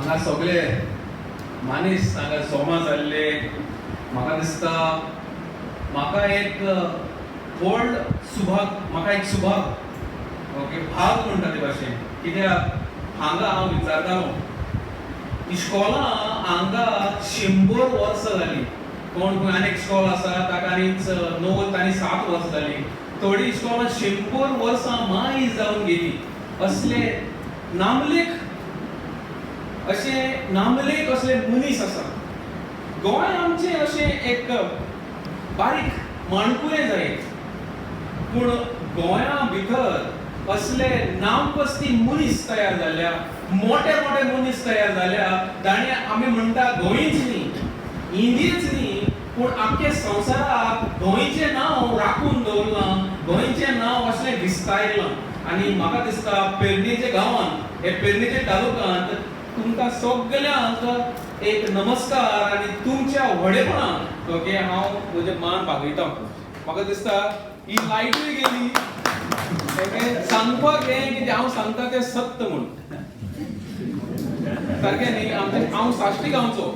हांगा सगळे मनीस हांगा जमा जाल्ले म्हाका दिसता म्हाका एक व्हड म्हाका एक सुभाग ओके भाग म्हणटा ते भाशेन कित्याक हांगा हांव विचारतालो इश्कोला हांगा 100 वर्सां जाली कोण खंय आनी एक इश्कोल आसा ताका आनीक 90 आनी 7 वर्सां जाली थोडी इश्कोलां 100 वर्सां मायज जावन गेली असले नामलेख असले मनीस आसा गोंय आमचे अशें एक बारीक माणकुलें जायत पूण गोंया भितर असले नामपस्ती मनीस तयार जाल्ल्या मोठे मनीस तयार जाल्ल्या ताणें आमी म्हणटा गोंयच न्ही इंडियच न्ही पूण आख्खे संवसाराक गोंयचें नांव राखून दवरलां गोंयचें नांव असलें विस्तारलां आनी म्हाका दिसता पेडणेचे गांवांत हे पेडणेचे तालुक्यांत तुमकां सगळ्यांक एक नमस्कार आनी तुमच्या व्हडेपणाक ओके हांव म्हजें मान पागयतां म्हाका दिसता ही लायटूय गेली ओके सांगपाक हें कितें हांव सांगता तें सत्य म्हूण सारकें न्ही हांव साश्टी गांवचो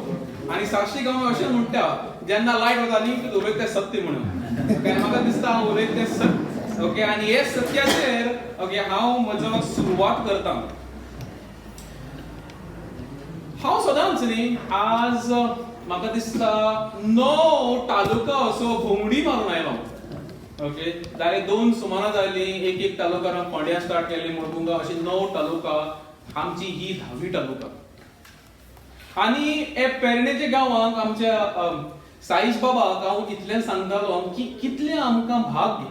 आनी साश्टी गांव अशें म्हणटा जेन्ना लायट वता न्ही तूं उलयता तें सत्य म्हणून ओके म्हाका दिसता हांव उलयता तें सत्य ओके आनी हे सत्याचेर ओके हांव म्हजो सुरवात करतां हांव सदांच न्ही आज म्हाका दिसता 9 तालुका असो भोंवडी मारून आयलो ओके जाले 2 सुमारां जाली एक तालुका फोंड्या स्टार्ट केली मुळगुंगा अशी 9 तालुका आमची ही 10वी तालुका आनी हे पेडणेचे गांवांक आमच्या साईश बाबाक हांव इतलें सांगतालो की कितले आमकां भाग्य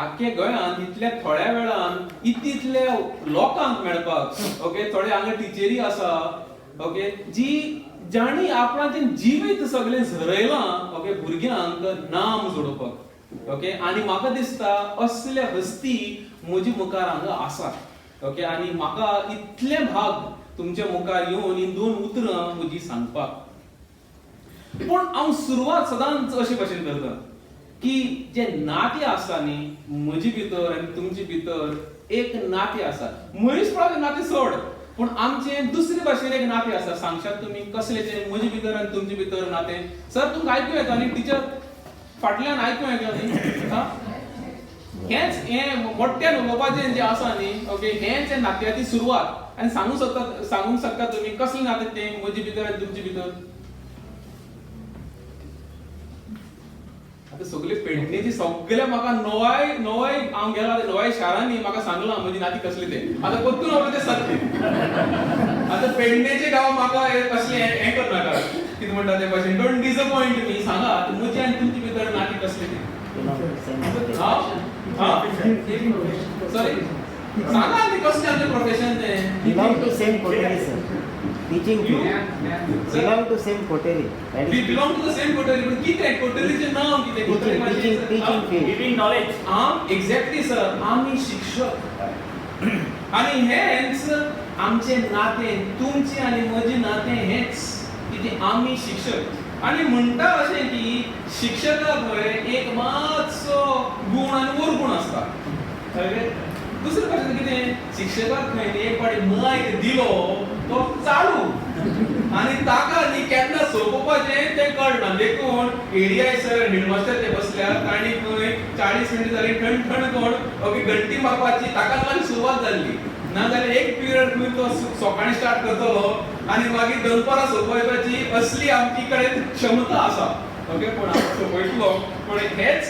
आख्खे गोंयांत इतल्या थोड्या वेळान इतले लोकांक मेळपाक ओके थोडे हांगा टिचरी आसा ओके जाणी आपणाचें जिवीत सगळें झरयलां ओके भुरग्यांक नाम जोडोवपाक ओके आनी म्हाका दिसता असले हस्ती म्हजे मुखार हांगा आसात ओके आनी म्हाका इतले भाग तुमच्या मुखार येवन ही 2 उतरां म्हजी सांगपाक पूण हांव सुरवात सदांच अशे भशेन करता की जे नाते आसा न्ही म्हजे भितर आनी तुमचे भितर एक नाते आसा मनीसपणाचें नातें सोड पूण आमचे दुसरे भाशेन एक नातें आसा सांगशात तुमी कसलेचें म्हजे भितर आनी तुमचे भितर नातें सर तुमकां आयकूं येता न्ही टिचर फाटल्यान आयकूं येता न्ही हेंच हें मोठ्यान उलोवपाचें जें आसा न्ही ओके हेंच हें नात्याची सुरवात आनी सांगूंक शकता तुमी कसलें नातें तें म्हजे भितर आनी तुमचे भितर आतां सगळे पेडणेची सगळे म्हाका नवाय हांव गेला नवाय शारांनी म्हाका सांगलां म्हजी नाती कसली तें आतां परतून हांव तें सत्य आतां पेडणेचे गांव म्हाका कसलें हें करनाका कितें म्हणटा ते भाशेन डोंट डिसअपॉयंट मी सांगात म्हजी आनी तुमचे भितर नाती कसली ती सॉरी सांगा आनी कसलें आमचें प्रोफेशन तें belong to same coterie sir teaching belong to same coterie we belong to the same coterie पण कितें कोटेरीचें नांव कितें teaching field giving knowledge exactly sir आमी शिक्षक आनी हेंच आमचें नातें तुमचें आनी म्हजें नातें हेंच कितें आमी शिक्षक आनी म्हणटा अशें की शिक्षकाक पळय एक मातसो गूण आनी वरगूण आसता कळ्ळें दुसरे भाशेन कितें शिक्षकाक खंय एक फावटी मायक दिलो तो चालू आनी ताका न्ही केन्ना सोंपोवपाचें तें कळना देखून एडीआय सर हेडमास्टर ते बसल्यात तांणी खंय 40 मिनटां जाली ठण कोण ओके घंटी मारपाची ताका लागून सुरवात जाल्ली नाजाल्यार एक पिरियड खंय तो सकाळीं स्टार्ट करतलो आनी मागीर दनपारां सोंपयपाची असली आमचे कडेन क्षमता आसा ओके पूण हांव सोंपयतलो पूण हेच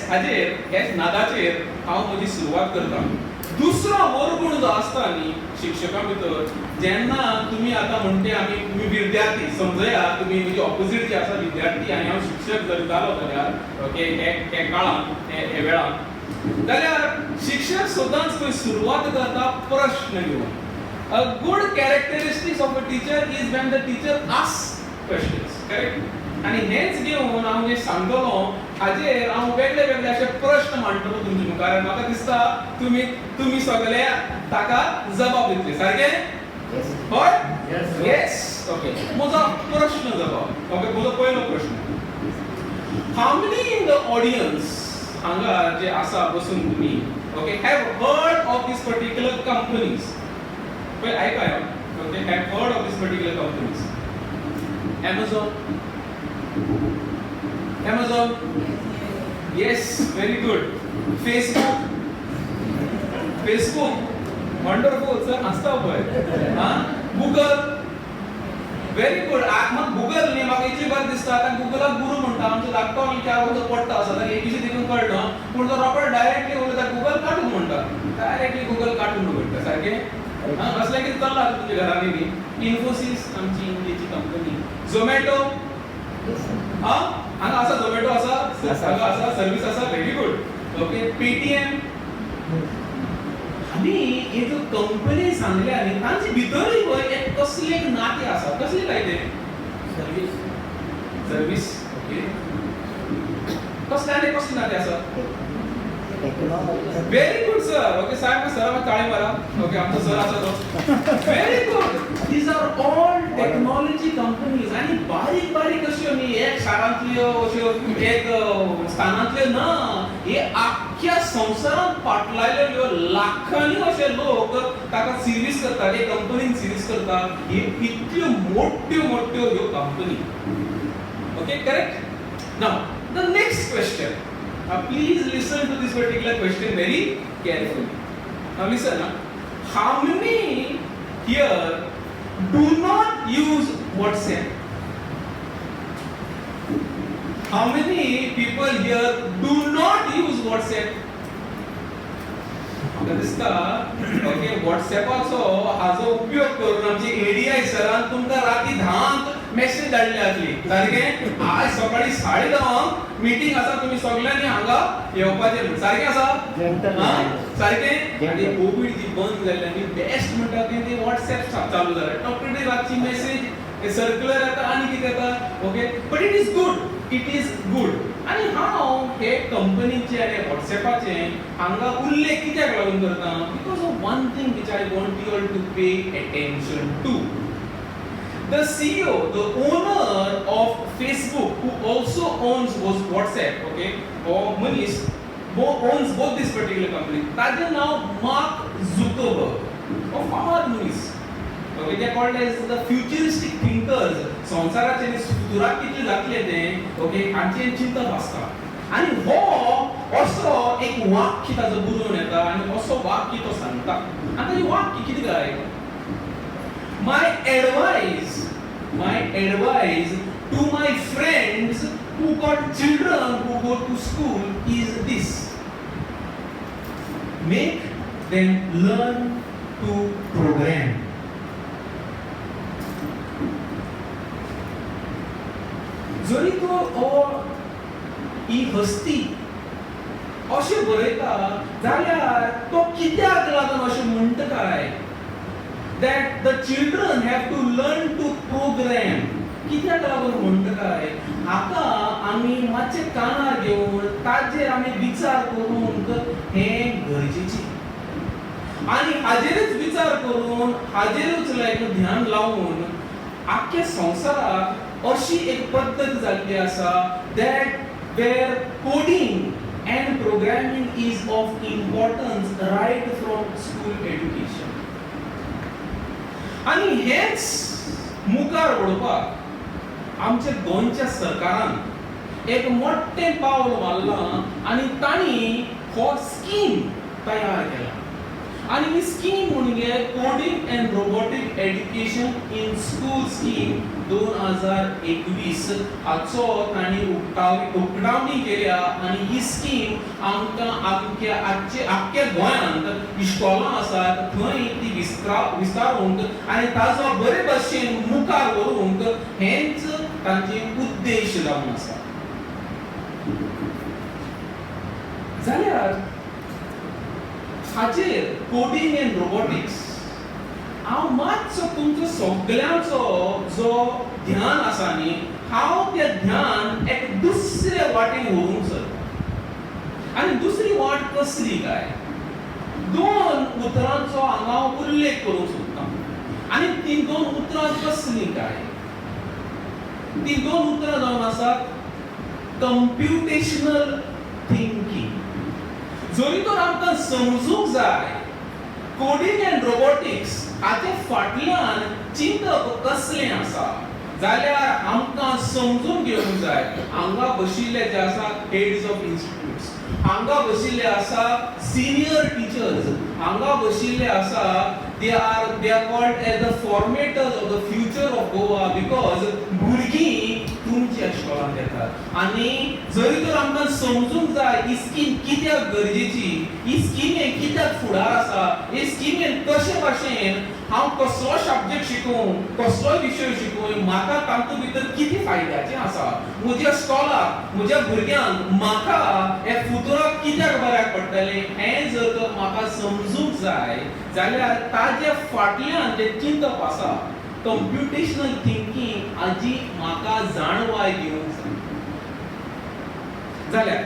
नादाचेर हांव म्हजी सुरवात करतां दुसरो वरगूण जो आसता न्ही शिक्षकां भितर जेन्ना तुमी आतां म्हणटे आमी तुमी विद्यार्थी समजया तुमी म्हजी ऑपोजीट जे आसा विद्यार्थी आनी हांव शिक्षक जर जालो जाल्यार ओके हे काळांत हे वेळार जाल्यार शिक्षक सदांच खंय सुरवात करता प्रश्न घेवन a good characteristics of a teacher is when the teacher ask questions correct आनी हेच घेवन हांव जे सांगतलो हाजेर हांव वेगळे वेगळे अशे प्रश्न मांडटलो तुमचे मुखार म्हाका दिसता तुमी सगळे ताका जबाब दितले सारकें हय येस ओके म्हजो प्रश्न जबाब ओके म्हजो पयलो प्रश्न how many in the audience हांगा जे आसा बसून तुमी okay have heard of this particular companies पळय आयकाय okay have heard of this particular companies Amazon. Amazon. Yes, very good. Facebook. Facebook. Wonderful, sir. असता पळय. हां? Google. Very good. मग Google ने म्हाका इतली बरें दिसता आता Googleक गुरू म्हणटा आमचे धाकटो आनी चार वर्सां पडटा आसा जाल्यार एबीसी देखून कळना पूण तो रोखडो डायरेक्टली उलयता Google कार्टून म्हणटा डायरेक्टली Google कार्टून म्हणटा सारकें हां असलें कितें चल्लां आतां तुमच्या घरांनी बी इन्फोसिस आमची इंडियेची कंपनी Zomato हां हांगा आसा Zomato आसा हांगा आसा सर्विस आसा व्हेरी गुड ओके Paytm आनी हे जो कंपनी सांगल्या न्ही तांचे भितरूय पळय एक कसले एक नाते आसा कसले काय ते सर्विस ओके कसले आनी कसले नाते आसा व्हेरी गुड सर ओके साहेब सर ताळी मारा ओके आमचो सर आसा तो very good these are all technology companies आनी बारीक बारीक अश्यो न्ही एक शारांतल्यो अश्यो एक स्थानांतल्यो ना हे आख्ख्या संवसारांत पाटलायल्यो लाखांनी अशे लोक ताका सर्विस करतात हे कंपनीन सर्विस करतात हे इतल्यो मोठ्यो मोठ्यो ह्यो company okay correct now the next question please listen to this particular question very carefully. Now listen, how many here do not use WhatsApp? How many people here do not use WhatsApp? म्हाका दिसता okay WhatsAppचो हाजो उपयोग करून आमची ADI सरान तुमकां राती 10 message धाडली आसली सारकें आज सकाळी 10:30 मीटिंग आसा तुमी सगळ्यांनी हांगा येवपाचें म्हण सारकें आसा सारकें आनी कोविड जी बंद जाल्ली आनी बेस्ट म्हणटा तें WhatsApp चालू जालें टॉपडी रातची मेसेज सर्क्युलर येता आनी कितें येता okay but it is good आनी हांव हे कंपनीचे आनी WhatsAppचे हांगा उल्लेख कित्याक लागून करता because of one thing which I want you all to pay attention to The CEO, the owner of Facebook, who also owns WhatsApp, okay, or Manish, who owns both this particular company, that is now Mark Zuckerberg, or Farmer Manish. Okay, they are called as the futuristic thinkers. संसाराचे सुदूराक कितले जातले ते, okay, हांचे चिंतप आसता. आनी हो असो एक वाक्य ताजो बुरोवन येता आनी असो वाक्य तो सांगता. आनी ताजें वाक्य कितें काय? My advice to my friends who got children who go to school is this: make them learn to program. जरी तो ही हस्ती अशें बरयता जाल्यार तो कित्याक लागून अशें म्हणटा काय that the children have to learn to program कित्याक लागून म्हणटा काय हाका आमी मातशे कानार घेवन ताजेर आमी विचार करूंक हें गरजेचें आनी हाजेरच विचार करून हाजेरूच ध्यान लावून आख्ख्या संवसाराक अशी एक पद्दत जाल्ली आसा that where coding and programming is of importance right from school education. आनी हेच मुखार वळपाक आमच्या गोंयच्या सरकारान एक मोठें पावल मारलां आनी तांणी हो स्कीम तयार केला आनी ही स्कीम म्हणजे coding and robotic education in school scheme 2021 हाचो तांणी उक्तावणी केल्या आनी ही स्कीम आमकां आख्ख्या गोंयांत इश्कोलां आसात थंय ती विस्तारूंक आनी ताजो बरे भाशेन मुखार व्हरूंक हेंच तांचें उद्देश जावन आसा जाल्यार हाजेर कोडिंग एंड रोबोटिक्स हांव मातसो तुमचो सगळ्यांचो जो ध्यान आसा न्ही हांव तें ध्यान एक दुसरे वाटेन व्हरूंक सोदता आनी दुसरी वाट कसली काय 2 उतरांचो हांगा उल्लेख करूंक सोदता आनी ती 2 उतरां कसली काय ती 2 उतरां जावन आसात कंप्युटेशनल थिंकिंग जरी तर आमकां समजूंक जाय कोडिंग एंड रोबोटिक्स हाचे फाटल्यान चिंतप कसलें आसा जाल्यार आमकां समजून घेवंक जाय हांगा बशिल्ले जे आसा हेड्स ऑफ इन्स्टिट्यूट्स, हांगा बशिल्ले आसा सिनियर टीचर्स, हांगा बशिल्ले आसा they are called as the formators of the future of Goa because भुरगीं तुमच्या इश्कोलांत येतात आनी जरी तर आमकां समजूंक जाय ही स्कीम कित्याक गरजेची, ही स्किमेक कित्याक फुडार आसा, हे स्किमेन कशे भाशेन हांव कसलो सब्जेक्ट शिकूं, कसलोय विशय शिकूं, म्हाका तातूंत भितर कितें फायद्याचें आसा, म्हज्या स्कॉलाक, म्हज्या भुरग्यांक म्हाका हे फुतराक कित्याक बऱ्याक पडटलें हें जर तर म्हाका समजूंक जाय जाल्यार ताजे फाटल्यान जे चिंतप आसा कंप्युटेशनल थिंकिंग हाजी म्हाका जाणवाय दिवंक जाय. जाल्यार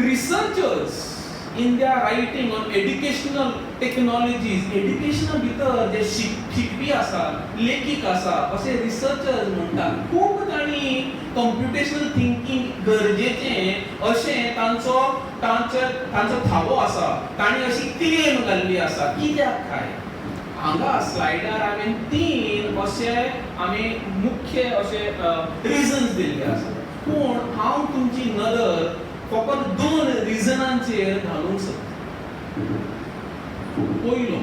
researchers in their writing on educational technologies, educational भितर जे शिकपी आसा, लेखिक आसा, असे रिसर्चर्स म्हणटात खूब तांणी कंप्युटेशनल थिंकिंग गरजेचें अशें तांचो थावो आसा, तांणी अशी क्लेम घाल्ली आसा. कित्याक काय हांगा स्लायडार हांवें 3 अशे मुख्य अशे रिजन्स दिल्ले आसा, पूण हांव तुमची नदर फकत 2 रिजनांचेर घालूंक सोदता. पयलो,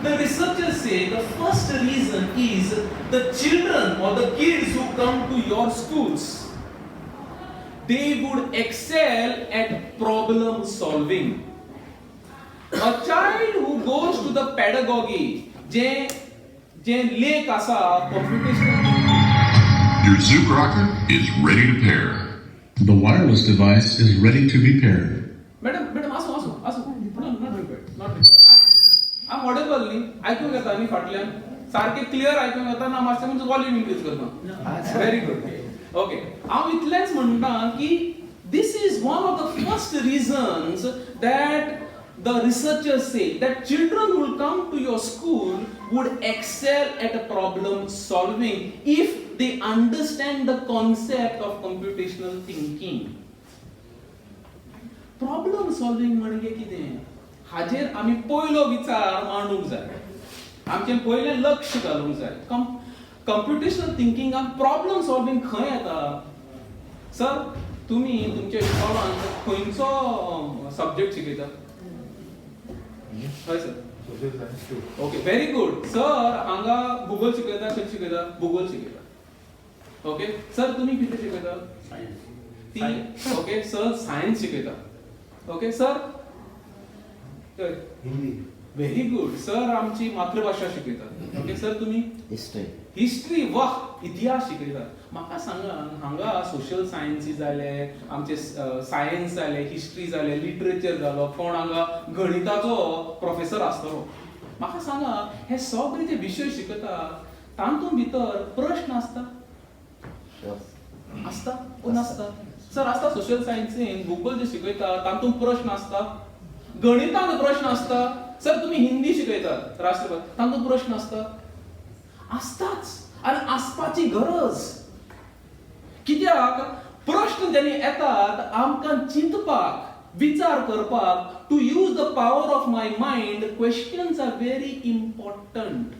the researchers say the first reason is the children or the kids who come to your schools, they would excel at problem solving. A child who goes to the pedagogy, जे लेख आसा computational thinking. Your Zoom rocker is ready to pair. The wireless device is ready to be paired. Madam, asu. No, not required. I'm audible नी, ऐकूंक येता नी फाटल्यान, सारखे clear ऐकूंक येता ना, मातशें म्हणजे वॉल्यूम इन्क्रीज करना. Very good. ओके, हांव इतलेंच म्हणटा की this is one of the first reasons that the researchers say that children who will come to your school would excel at a problem solving if they understand the concept of computational thinking. Problem solving म्हणजे कितें? हाजेर आमी पयलो विचार मांडूंक जाय, आमचें पयलें लक्ष घालूंक जाय. कंप्युटेशनल थिंकिंगान प्रॉब्लम सॉल्विंग खंय येता? सर, तुमी तुमच्या इस्कॉलांत खंयचो सब्जेक्ट शिकयता? हय sir. Okay, very good. Sir हांगा भूगोल शिकयता, खंय शिकयता? भूगोल शिकयता. ओके, सर तुमी कितें शिकयता? सायन्स. ओके, सर सायन्स शिकयता. Okay, sir Hindi. Very good. Sir आमची मातृभाषा शिकयतात. ओके, सर तुमी हिस्ट्री. वाह, इतिहास शिकयतात. म्हाका सांगा, हांगा सोशल सायन्सीस जाले, आमचे सायन्स जाले, हिस्ट्री जाले, लिटरेचर जालो, कोण हांगा गणिताचो प्रोफेसर आसतलो. म्हाका सांगा, हे सगळे जे विशय शिकयता तातूंत भितर प्रश्न आसता? आसता ओ नासता? सर आसता. सोशल सायन्सीन भूगोल जे शिकयता तातूंत प्रश्न आसता, गणितांत प्रश्न आसता. सर तुमी हिंदी शिकयतात राष्ट्रभाषा, तातूंत प्रश्न आसता? आसताच, आनी आसपाची गरज. कित्याक प्रश्न जेन्ना येतात आमकां चिंतपाक, विचार करपाक, to use the power of my mind, questions are very important.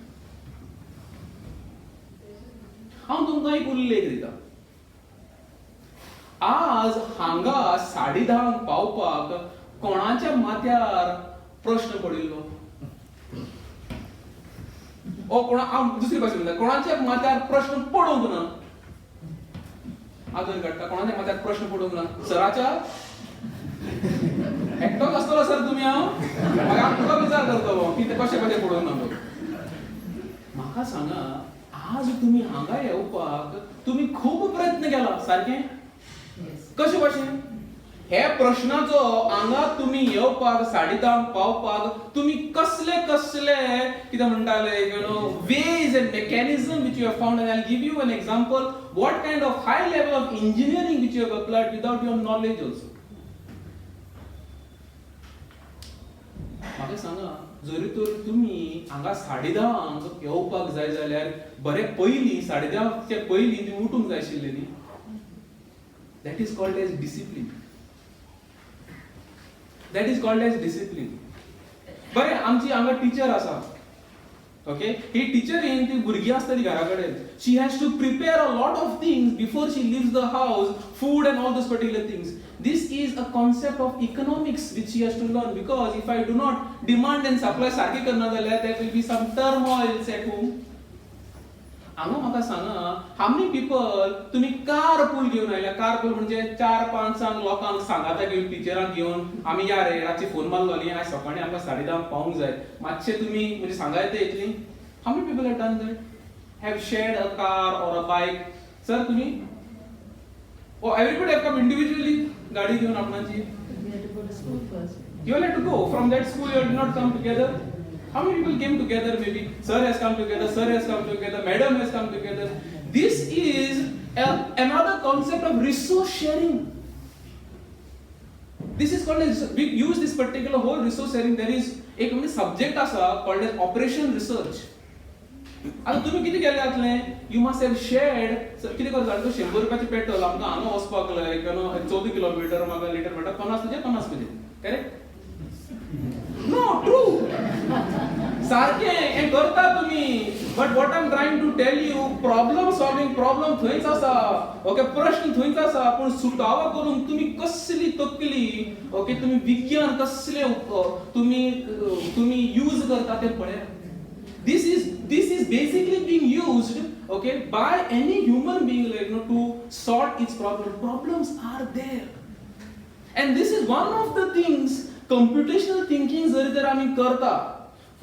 हांव तुमकां एक उल्लेख दिता. आज हांगा 10:30 पावपाक कोणाच्या माथ्यार प्रश्न पडिल्लो? ओ कोणा, हांव दुसरी भाशेन म्हणटा, कोणाच्या माथ्यार प्रश्न पडूंक ना? आदर काडटा, कोणाच्या माथ्यार प्रश्न पडूंक ना? सराच्या एकटोच आसतलो सर तुमी. हांव तुका विचार करतलो की ते कशे पडूंक ना तो. म्हाका सांगा, आज तुमी हांगा येवपाक तुमी खूब प्रयत्न केला, सारकें? कशे भाशेन? हे प्रश्नाचो हांगा तुमी येवपाक 10:30 पावपाक तुमी कसले कितें म्हणटाले, you know, ways and mechanism which you have found, and I'll give you an example what kind of high level of engineering which you have applied without your knowledge also. म्हाका सांगा, जरी तर तुमी हांगा 10:30 येवपाक जाय जाल्यार बरे पयलीं 10:30चे पयलीं तुमी उठूंक जाय आशिल्लें न्ही. That is called as discipline. That is called as discipline. बरे आमची हांगा टीचर आसा, ओके ही टीचर येईन ती भुरगीं आसतली घरा कडेन she has to prepare a lot of things before she leaves the house food and all those particular things this is a concept of economics which she has to learn because if I do not demand and supply सारखी करना जाल्यार there will be some turmoils at home हांगा म्हाका सांगा how many people तुम्ही car pool घेऊन आयल्या car पूल म्हणजे 4-5 लोकांक सांगाता घेऊन टिचरांक घेऊन आमी या रे रातची फोन मारलो न्ही आज सकाळी आमकां 10:30 पावूंक जाय मातशे तुम्ही म्हणजे सांगा येता येतली how many people have done that have shared a car or a bike sir तुम्ही ओ एवरीबडी हॅव कम इंडिव्हिज्युअली गाडी घेऊन आपणाची you all have to go from that school you did not come together. How many people came together? Maybe sir has come together, sir has come together, madam has come together. This is another concept of resource sharing. This is called as, we use this particular whole resource sharing. There is एक म्हणजे subject असा called as operation research. आता तुम्ही किती केले आतले you must have shared किती कर जाण 100 रुपयाचे पेट्रोल आमकां हांगा वचपाक लायक 14 किलोमीटर म्हाका लिटर पडटा 50 तुजे करेक्ट नो ट्रू सारखे हे करता तुम्ही but what I am trying to tell you problem solving problem थंयच आसा ओके प्रश्न थंयच आसा पण सुटावा करून तुम्ही कसली तकली ओके तुम्ही विज्ञान कसले तुम्ही यूज करता ते पळया this is basically being used okay by any human being like to sort its problems are there and this is one of the things computational thinking जरी तर आम्ही करता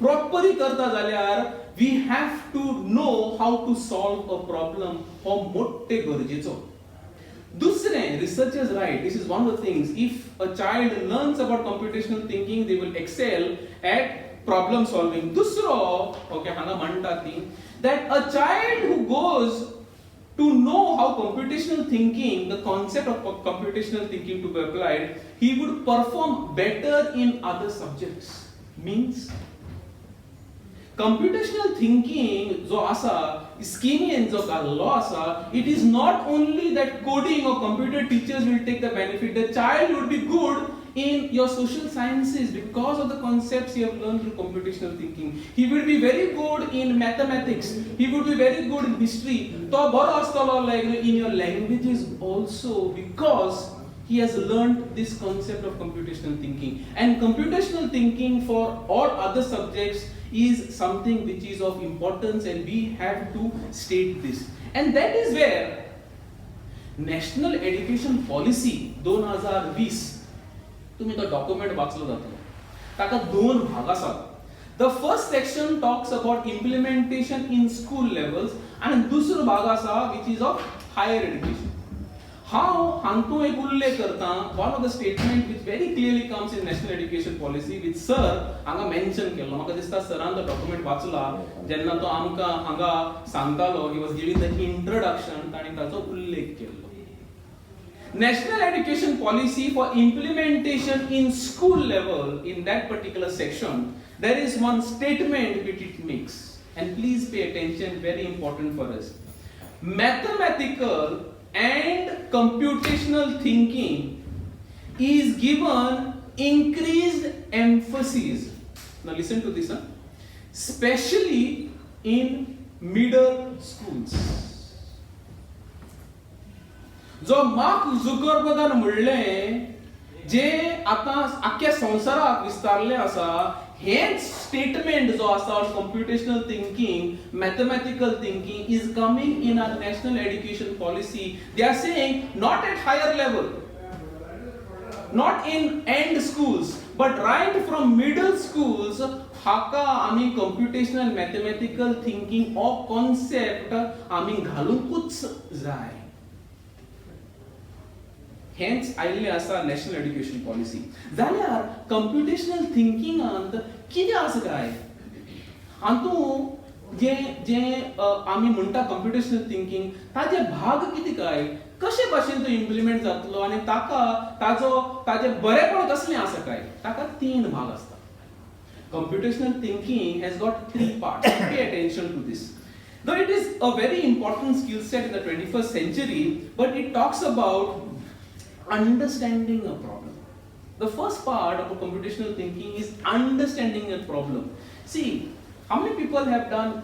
properly करता जाल्यार we have to know how to solve a problem हो मोठे गरजेचो दुसरे researchers write this is one of the things if a child learns about computational thinking they will excel at problem solving dusro okay hanga म्हणतात ती that a child who goes to know how computational thinking the concept of computational thinking to be applied he would perform better in other subjects means computational thinking जो असा scheming जो law असा it is not only that coding or computer teachers will take the benefit the child would be good in your social sciences because of the concepts you have learned through computational thinking he will be very good in mathematics he would be very good in history to baro astalo like in your languages also because he has learned this concept of computational thinking and computational thinking for all other subjects is something which is of importance and we have to state this and that is where national education policy 2020 तुम्ही तो document वाचलो जातलो ताका दोन भाग आसात the first section talks about implementation in school levels आणि दुसरो भाग आसा which is of higher education हांव हांतू एक उल्लेख करता one of the statement which very clearly comes in National Education Policy which sir हांगा मेन्शन केलो म्हाका दिसता सरान तो डॉक्युमेंट वाचला जेन्ना तो आमकां हांगा सांगतालो he was giving the introduction ताणी ताचो उल्लेख केलो National education policy for implementation in school level in that particular section there is one statement which it makes and please pay attention very important for us mathematical and computational thinking is given increased emphasis now listen to this especially in middle schools जो mark झुकरबर्गान म्हणलें जे आता आख्या संवसाराक विस्तारले आसा हेच statement जो आसा computational thinking mathematical thinking is coming in our National Education Policy they are saying not at higher level not in end schools but right from middle schools हाका आमी computational mathematical thinking or concept आमी घालूंकूच जाय hence आयल्ले आसा national Education policy जाल्यार computational थिंकिंगांत कितें आसा काय हातूंत जे आमी म्हणटा कंप्युटेशनल थिंकिंग ताचे भाग कितें काय कशे भाशेन तो इम्प्लिमेंट जातलो आनी ताजे बरेपण कसलें आसा काय ताका 3 भाग आसता computational thinking has got 3 parts pay attention to this though it is a very important skill set in the 21st century but it talks about understanding a problem. The first part of a computational thinking is understanding a problem. See, How many people have done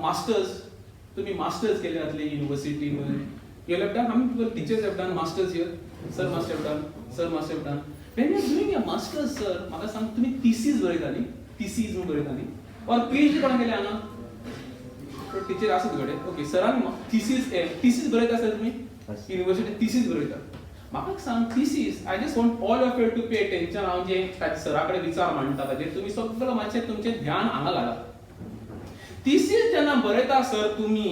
masters? तुम्ही masters केले आतले university मध्ये. You have done. How many people teachers have done masters here? Sir must have done. Sir must have done. When you are doing a masters, sir, म्हाका सांग तुम्ही thesis बरयताली, thesis म्हणून बरयताली, or PhD कोणा केले हांगा? Teacher आसत घडे. Okay, सरांनी thesis बरयता सर तुम्ही? युनिव्हर्सिटी thesis बरयता. म्हाका सांग thesis. I just want all of you to pay attention. हांव जे सराकडे विचार मांडटा ताजेर तुम्ही सगळं मातशें तुमचें ध्यान हांगा घाला. thesis जेन्ना बरयता सर तुम्ही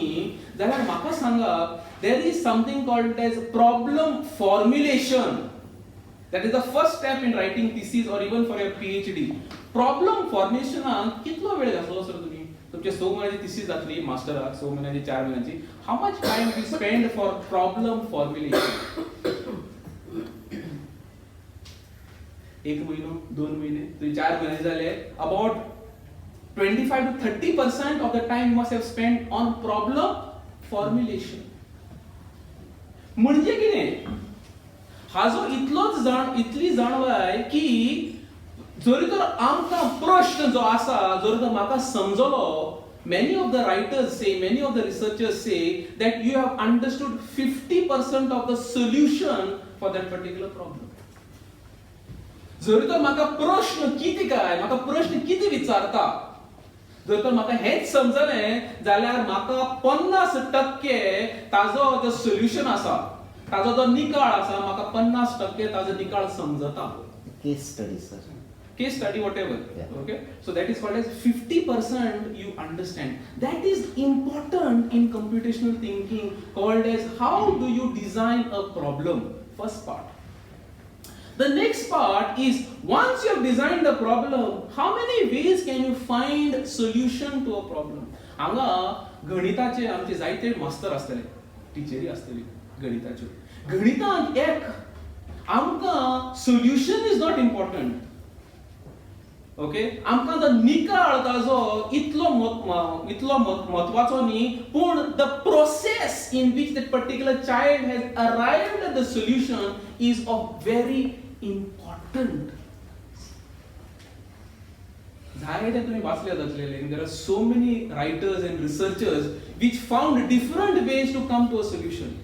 जाल्यार म्हाका सांगा there is something called as problem formulation. That is the first step in writing thesis or even for your PhD. Problem formulation कितलो वेळ घातलो सर तुम्ही? तुमचे 6 महिन्याची thesis जातली मास्टराक, 6 महिन्याची 4 महिन्याची. How much time you spend for problem formulation? 1 महिनो, 2 महिने, तुम्ही 4 महिने झाले. About 25 to 30% of the time you must have spent on problem formulation. म्हणजे कितें? हाजो इतली जाणवाय की जरी तर आमकां प्रश्न जो आसा जर तर म्हाका समजलो, many of the writers say, many of the researchers say that you have understood 50% of the solution for that particular problem. जरी तर म्हाका प्रश्न कितें काय, म्हाका प्रश्न कितें विचारता, जर तर म्हाका हेच समजलें जाल्यार म्हाका 50% ताजो जो सोल्युशन आसा, ताजो जो निकाळ आसा, म्हाका 50% ताजो निकाळ समजता. Case study, sir. Case study, whatever. Yeah. Okay, so that is called as 50% you understand. That is important in computational thinking, called as how do you design a problem. First part. The next part is once you have designed the problem, how many ways can you find solution to a problem? हांगा गणिताचे आमचे जायते master आसतले, टिचरी आसतली गणिताच्यो. गणितांत एक आमकां solution is not important. Okay, आमकां जो निकाळ ताजो इतलो महत्वाचो न्ही, पूण the process in which that particular child has arrived at the solution is of very important. जायते तुम्ही वाचले जातलेले. There are so many writers and researchers which found different ways to come to a solution.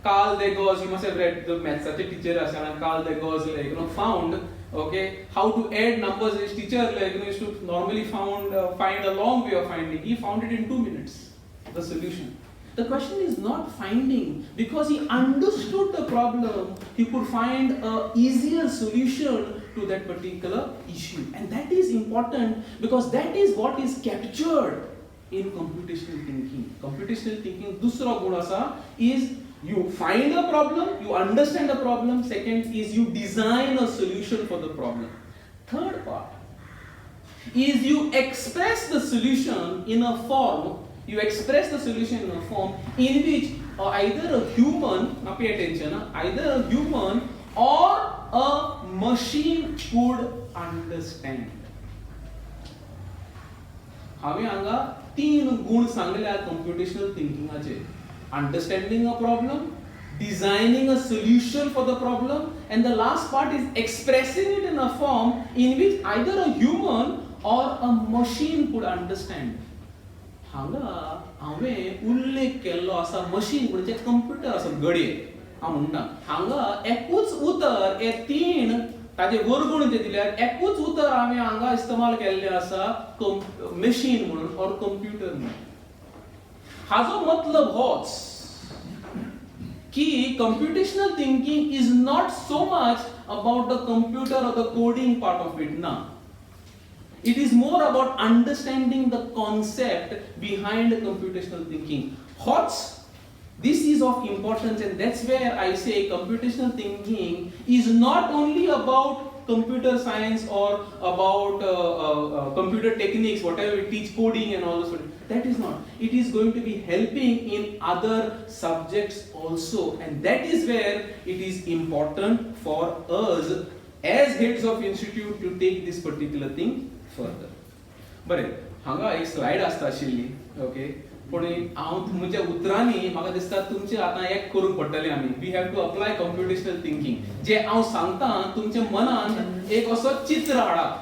Carl Degos, you must have read the maths teacher asana. Carl Degos, found how to add numbers. His teacher used to normally find a long way of finding. He found it in 2 minutes, the solution. The question is not finding, because he understood the problem, he could find a easier solution to that particular issue. And that is important because that is what is captured in computational thinking. Computational thinking dusra gun asa is you find a problem, you understand the problem. Second is you design a solution for the problem. Third part is you express the solution in a form. You express the solution in a form in which either a human, now pay attention, either a human or a machine could understand. हांवें हांगा 3 गुण सांगल्या computational thinkingaचे. Understanding a problem, designing a solution for the problem, and the last part is expressing it in a form in which either a human or a machine could understand. हांगा हांवें उल्लेख केल्लो आसा machine म्हणजे computer आसा घडये. हांव म्हणटा हांगा एकूच उतर हे 3 ताजे वर्गुण जे दिल्यार एकूच उतर हांवें हांगा इस्तेमाल केल्ले आसा मशीन म्हणून और कंप्युटर म्हणून. हाजो मतलब होच की computational thinking is not so much about the computer or the coding part of it now. It is more about understanding the concept behind computational thinking. This is of importance, and that's where I say computational thinking is not only about computer science or about computer techniques, whatever we teach, coding and all those. That is not. It is going to be helping in other subjects also, and that is where it is important for us as heads of institute to take this particular thing further. बरे, हांगा एक slide आसता आशिल्ली, okay, पण हांव तुमच्या उतरांनी म्हाका दिसता तुमचे आतां एक करूंक पडटलें आमी. We have to apply computational thinking. जे हांव सांगता तुमच्या मनांत एक असो चित्र हाडात.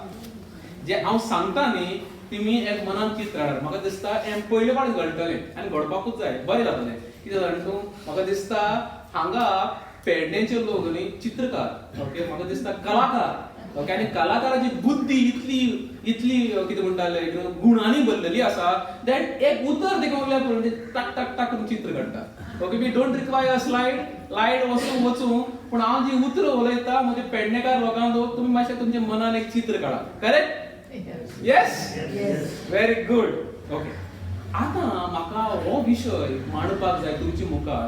जे हांव सांगता न्ही तुमी एक मनान चित्र काडात. म्हाका दिसता हें पयले फावट घडटलें आनी घडपाकूच जाय, बरें जातलें. कितें जाण तूं, म्हाका दिसता हांगा पेडणेचे लोक न्ही चित्रकार, ओके, म्हाका दिसता कलाकार, ओके, आनी कलाकाराची बुद्धी इतली कितें म्हणटाले गुणांनी भरलेली आसा दॅट एक उतर देखून उरल्या पुरो टाक टाक टाक करून चित्र काडटा. ओके, वी डोंट रिक्वायर लायट वचूं पूण हांव जी उतर उलयता म्हणजे पेडणेकार लोकांक तुमी मातशें तुमच्या मनान एक चित्र काडा. Correct? Yes? Very good. Okay, आतां म्हाका हो विशय मांडपाक जाय तुमच्या मुखार.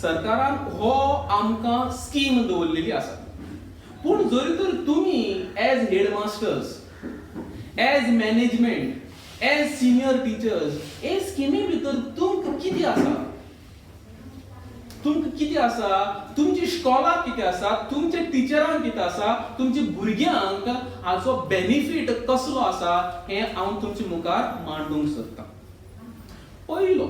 सरकारान हो आमकां स्कीम दवरलेली आसा. पूण जरी तर तुमी as headmasters, as management, as senior teachers हे स्किमी भितर तुमकां कितें आसा, तुमची स्कॉलाक कितें आसा, तुमच्या टिचरांक कितें आसा, तुमच्या भुरग्यांक हाचो बेनिफिट कसलो आसा हें हांव तुमच्या मुखार मांडूंक सोदतां. पयलो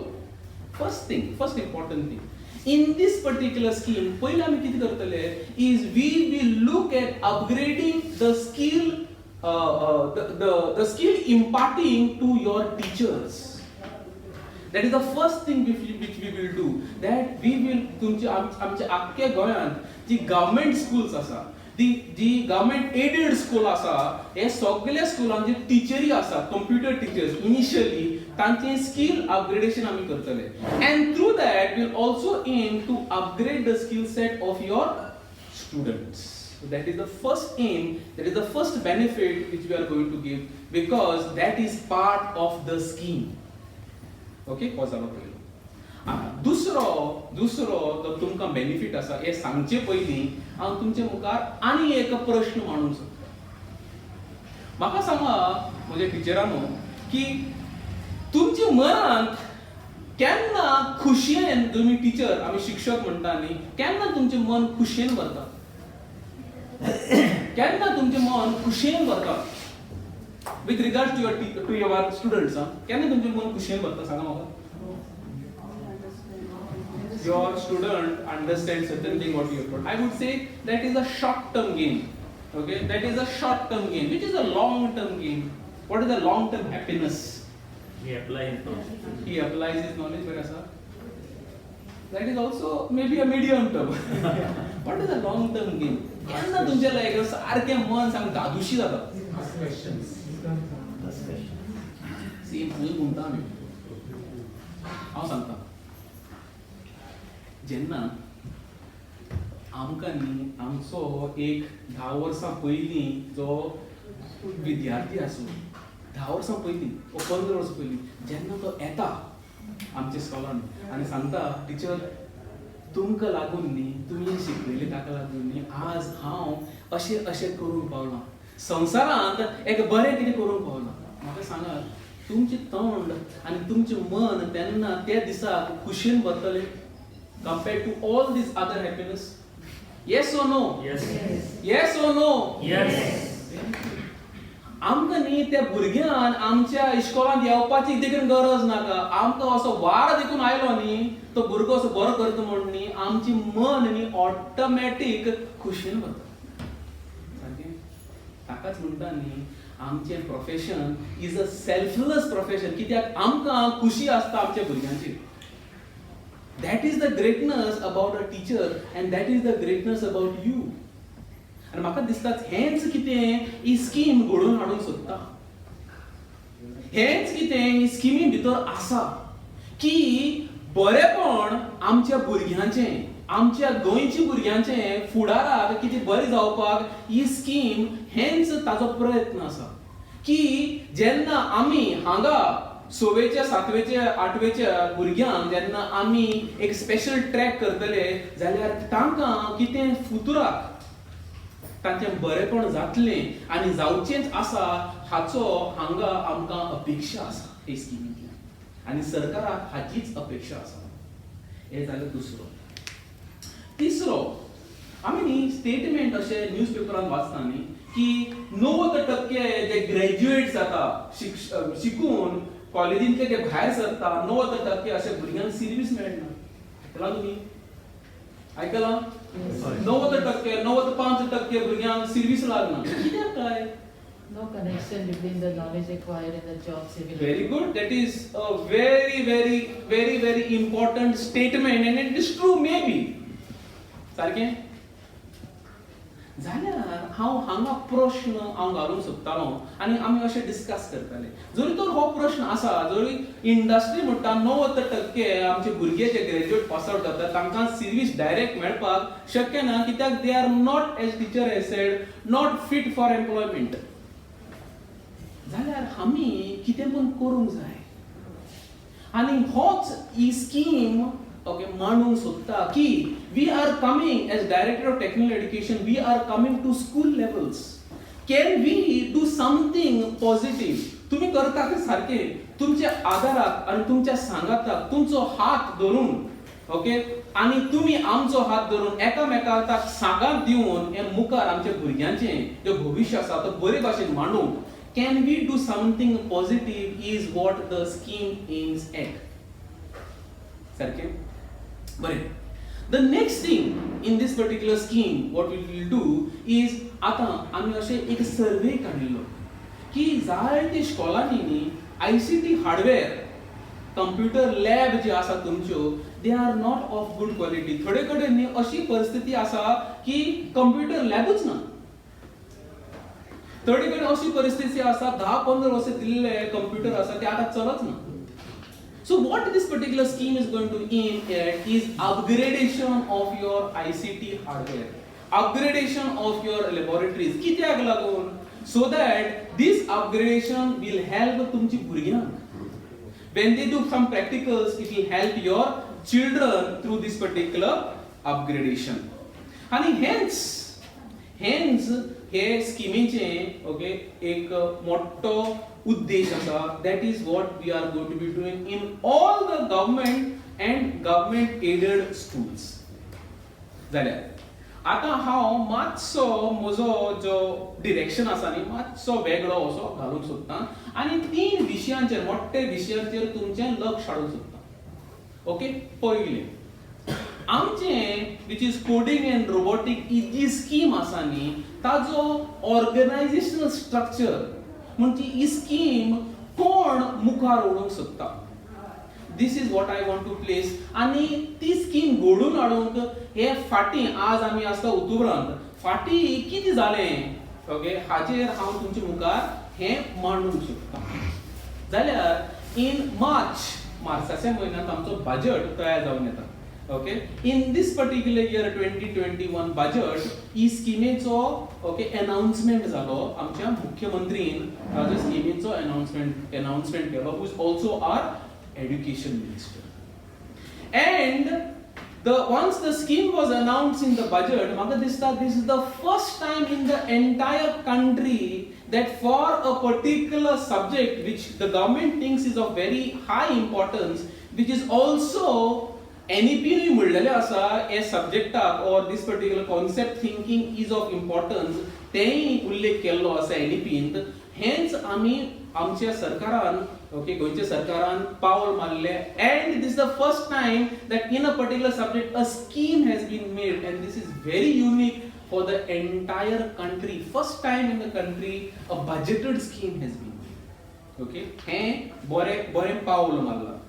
first important thing in this particular scheme, पहिले आमी कितें करतले is we will look at upgrading the skill the skill imparting to your teachers. That is the first thing which we will do, that we will तुमच्या आमच्या आख्ख्या गोंयांत जी government schools आसा, जी government aided school आसा, हे सगळ्या स्कुलांचे टिचरी आसा, कंप्युटर टीचर्स इनिशियली तांचे स्किल अपग्रेडेशन आमी करतले. And through that will also aim to upgrade the skill set of your students. That is the first aim, that is the first benefit which we are going to give, because that is part of the scheme. Okay, पॉजालो पयलो. दुसरो जो तुमकां benefit आसा हे सांगचे पयलीं हांव तुमच्या मुखार आनी एक प्रश्न मांडूंक सोदतां. म्हाका सांगा म्हज्या टिचरांनो की तुमच्या मनांत केन्ना खुशयेन, तुमी टीचर आमी शिक्षक म्हणटा न्ही, केन्ना तुमचें मन खुशयेन भरता? केन्ना तुमचें मन खुशयेन भरता with regards to your students? केन्ना तुमचें मन खुशयेन भरता सांगा म्हाका. Your student understands certain thing what you have taught. I would say that is a short-term gain. Okay, that is a short-term gain. Which is a long-term gain? What is the long-term happiness? He applies his knowledge. Where sir? That is also maybe a medium term. What is the long-term gain? केन्ना तुमच्या लायक सारकें मन सांग दादुशी जाता. Same हांवें म्हणटा आमी, हांव सांगता, जेन्ना आमकां न्ही आमचो एक 10 वर्सां पयलीं जो विद्यार्थी आसूं, 10 वर्सां पयलीं वा 15 वर्सां पयलीं जेन्ना तो येता आमच्या स्कॉलान आनी सांगता, टिचर तुमकां लागून न्ही, तुमी शिकयलें ताका लागून न्ही आज हांव अशें करूंक पावलां, संवसारांत एक बरें कितें करूंक पावलां. म्हाका सांगात, तुमचें तोंड आनी तुमचें मन तेन्ना त्या दिसाक खुशयेन भरतलें compared to all this other happiness? Yes or no? Yes or no? आमकां न्ही त्या भुरग्यान आमच्या इश्कोलांत येवपाची देखून गरज नाका. आमकां असो वार देखून आयलो न्ही, तो भुरगो असो बरो करता म्हण न्ही, आमची मन न्ही ऑटोमॅटीक खुशयेन भरता. सारकें? ताकाच म्हणटा न्ही आमचें profession is a selfless profession. कित्याक आमकां खुशी आसता आमच्या भुरग्यांची. That is the greatness about a teacher and that is the greatness about you. आणि म्हाका दिसता हेंच कितें ही स्कीम घडोवन हाडूंक सोदता. हेंच कितें ही स्किमी भितर आसा की बरेपण आमच्या भुरग्यांचें, आमच्या गोंयच्या भुरग्यांचें फुडाराक कितें बरें जावपाक ही स्कीम हेंच ताचो प्रयत्न आसा. की जेन्ना आमी हांगा 6वेच्या 7वेच्या 8वेच्या भुरग्यांक जेन्ना आमी एक स्पेशल ट्रॅक करतले जाल्यार तांकां कितें फुतराक तांचें बरेपण जातलें आनी जावचेंच आसा हाचो हांगा आमकां अपेक्षा आसा हे स्किमींतल्यान आनी सरकाराक हाचीच अपेक्षा आसा. हें जालें दुसरो. तिसरो, आमी न्ही स्टेटमेंट अशें न्यूजपेपरान वाचता न्ही की 90% जे ग्रॅज्युएट जाता शिकून कॉलेजींतले जे भायर सरता 90% अशे भुरग्यांक सर्वीस मेळना. आयकलां तुमी? आयकलां? 90% 95% भुरग्यांक सर्वीस लागना. कित्याक काय? No connection between the knowledge acquired and the job civil. Very good. That is a very important statement, and it is true maybe. सारखे जाल्यार हांव हांगा प्रश्न हांव घालूंक सोदतालो आनी आमी अशें डिस्कस करताले. जरी तर हो प्रश्न आसा, जरी इंडस्ट्री म्हणटा 90% आमचे भुरगे जे ग्रॅज्युएट पास आउट जातात तांकां सर्वीस डायरेक्ट मेळपाक शक्य ना, कित्याक they are not, as teacher has said, not fit for employment. जाल्यार आमी कितें पण करूंक जाय आनी होच ही स्कीम मांडूंक सोदता की we are coming as director of technical education, we are coming to school levels. Can we do something positive? तुम्ही करता ते सारखे तुमच्या आदाराक आणि तुमच्या सांगाताक तुमचो हात धरून आणि तुम्ही आमचो हात धरून एकामेकाक सांगात दिवन हे मुखार आमच्या भुरग्यांचे जे भविष्य आसा तो बरे भाशेन मांडूंक can we do something positive is what the scheme aims at. Sarke? Bari. The next thing in this particular scheme, what we will do is आता आम्ही असे एक सर्वे काढिल्लो की जायते स्कॉलांनी ICT हार्डवेअर कंप्युटर लॅब जे आसा तुमच्यो दे are not of good quality. थोडे कडेन अशी परिस्थिती आसा की कंप्युटर लॅबूच ना. थोडे कडेन अशी परिस्थिती आसा 10-15 वर्ष दिल्ले कंप्युटर आसा ते आता चलच ना. So what this particular scheme is going to aim at is upgradation of your ICT hardware, upgradation of your laboratories. कित्याक लागून? So that this upgradation will help तुमची भुरग्यांक. When they do some practicals, it will help your children through this particular upgradation. आणि hence हे स्कीमीचे एक मोठो उद्देश आसा. That is what we are going to be doing in all the government and government aided schools. जाल्यार आता हांव मातसो म्हजो जो डिरेक्शन आसा न्ही मातसो वेगळो असो घालूंक सोदता आनी 3 विशयांचेर मोठ्या विशयांचेर तुमचें लक्ष हाडूंक सोदता. पयलें आमचे which is coding and robotic ही जी स्कीम आसा न्ही ताजो ऑर्गनायझेशनल स्ट्रक्चर म्हणजे ही स्कीम कोण मुखार ओडूंक सोदता. This is what I want to place. आनी ती स्कीम घडून हाडूंक हे फाटीं आज आमी आसता ऑक्टोबरांत फाटीं कितें जालें हाचेर हांव तुमच्या मुखार हें मांडूंक सोदता. जाल्यार इन मार्चाच्या म्हयन्यांत आमचो बजेट तयार जावन येता. In this particular year 2021 budget he स्कीमेचो announcement जालो. आमच्या मुख्यमंत्रीन ताज्या स्कीमेचो अनाउन्समेंट केलो, who is also our education minister. And once the scheme was announced in the budget, म्हाका दिसता this is the first time in the entire country that for a particular subject which the government thinks is of very high importance, which is also NEP नी म्हणलेले आसा हे सब्जेक्टाक or this particular concept thinking is of importance तेय उल्लेख केल्लो आसा NEPंत. हेंच आमी आमच्या सरकारान गोंयच्या सरकारान पावल मारले. End this the first time that in a particular subject a scheme has been made, and this is very unique for the entire country. First time in the country a budgeted scheme has been made. हें बरें पावल मारला.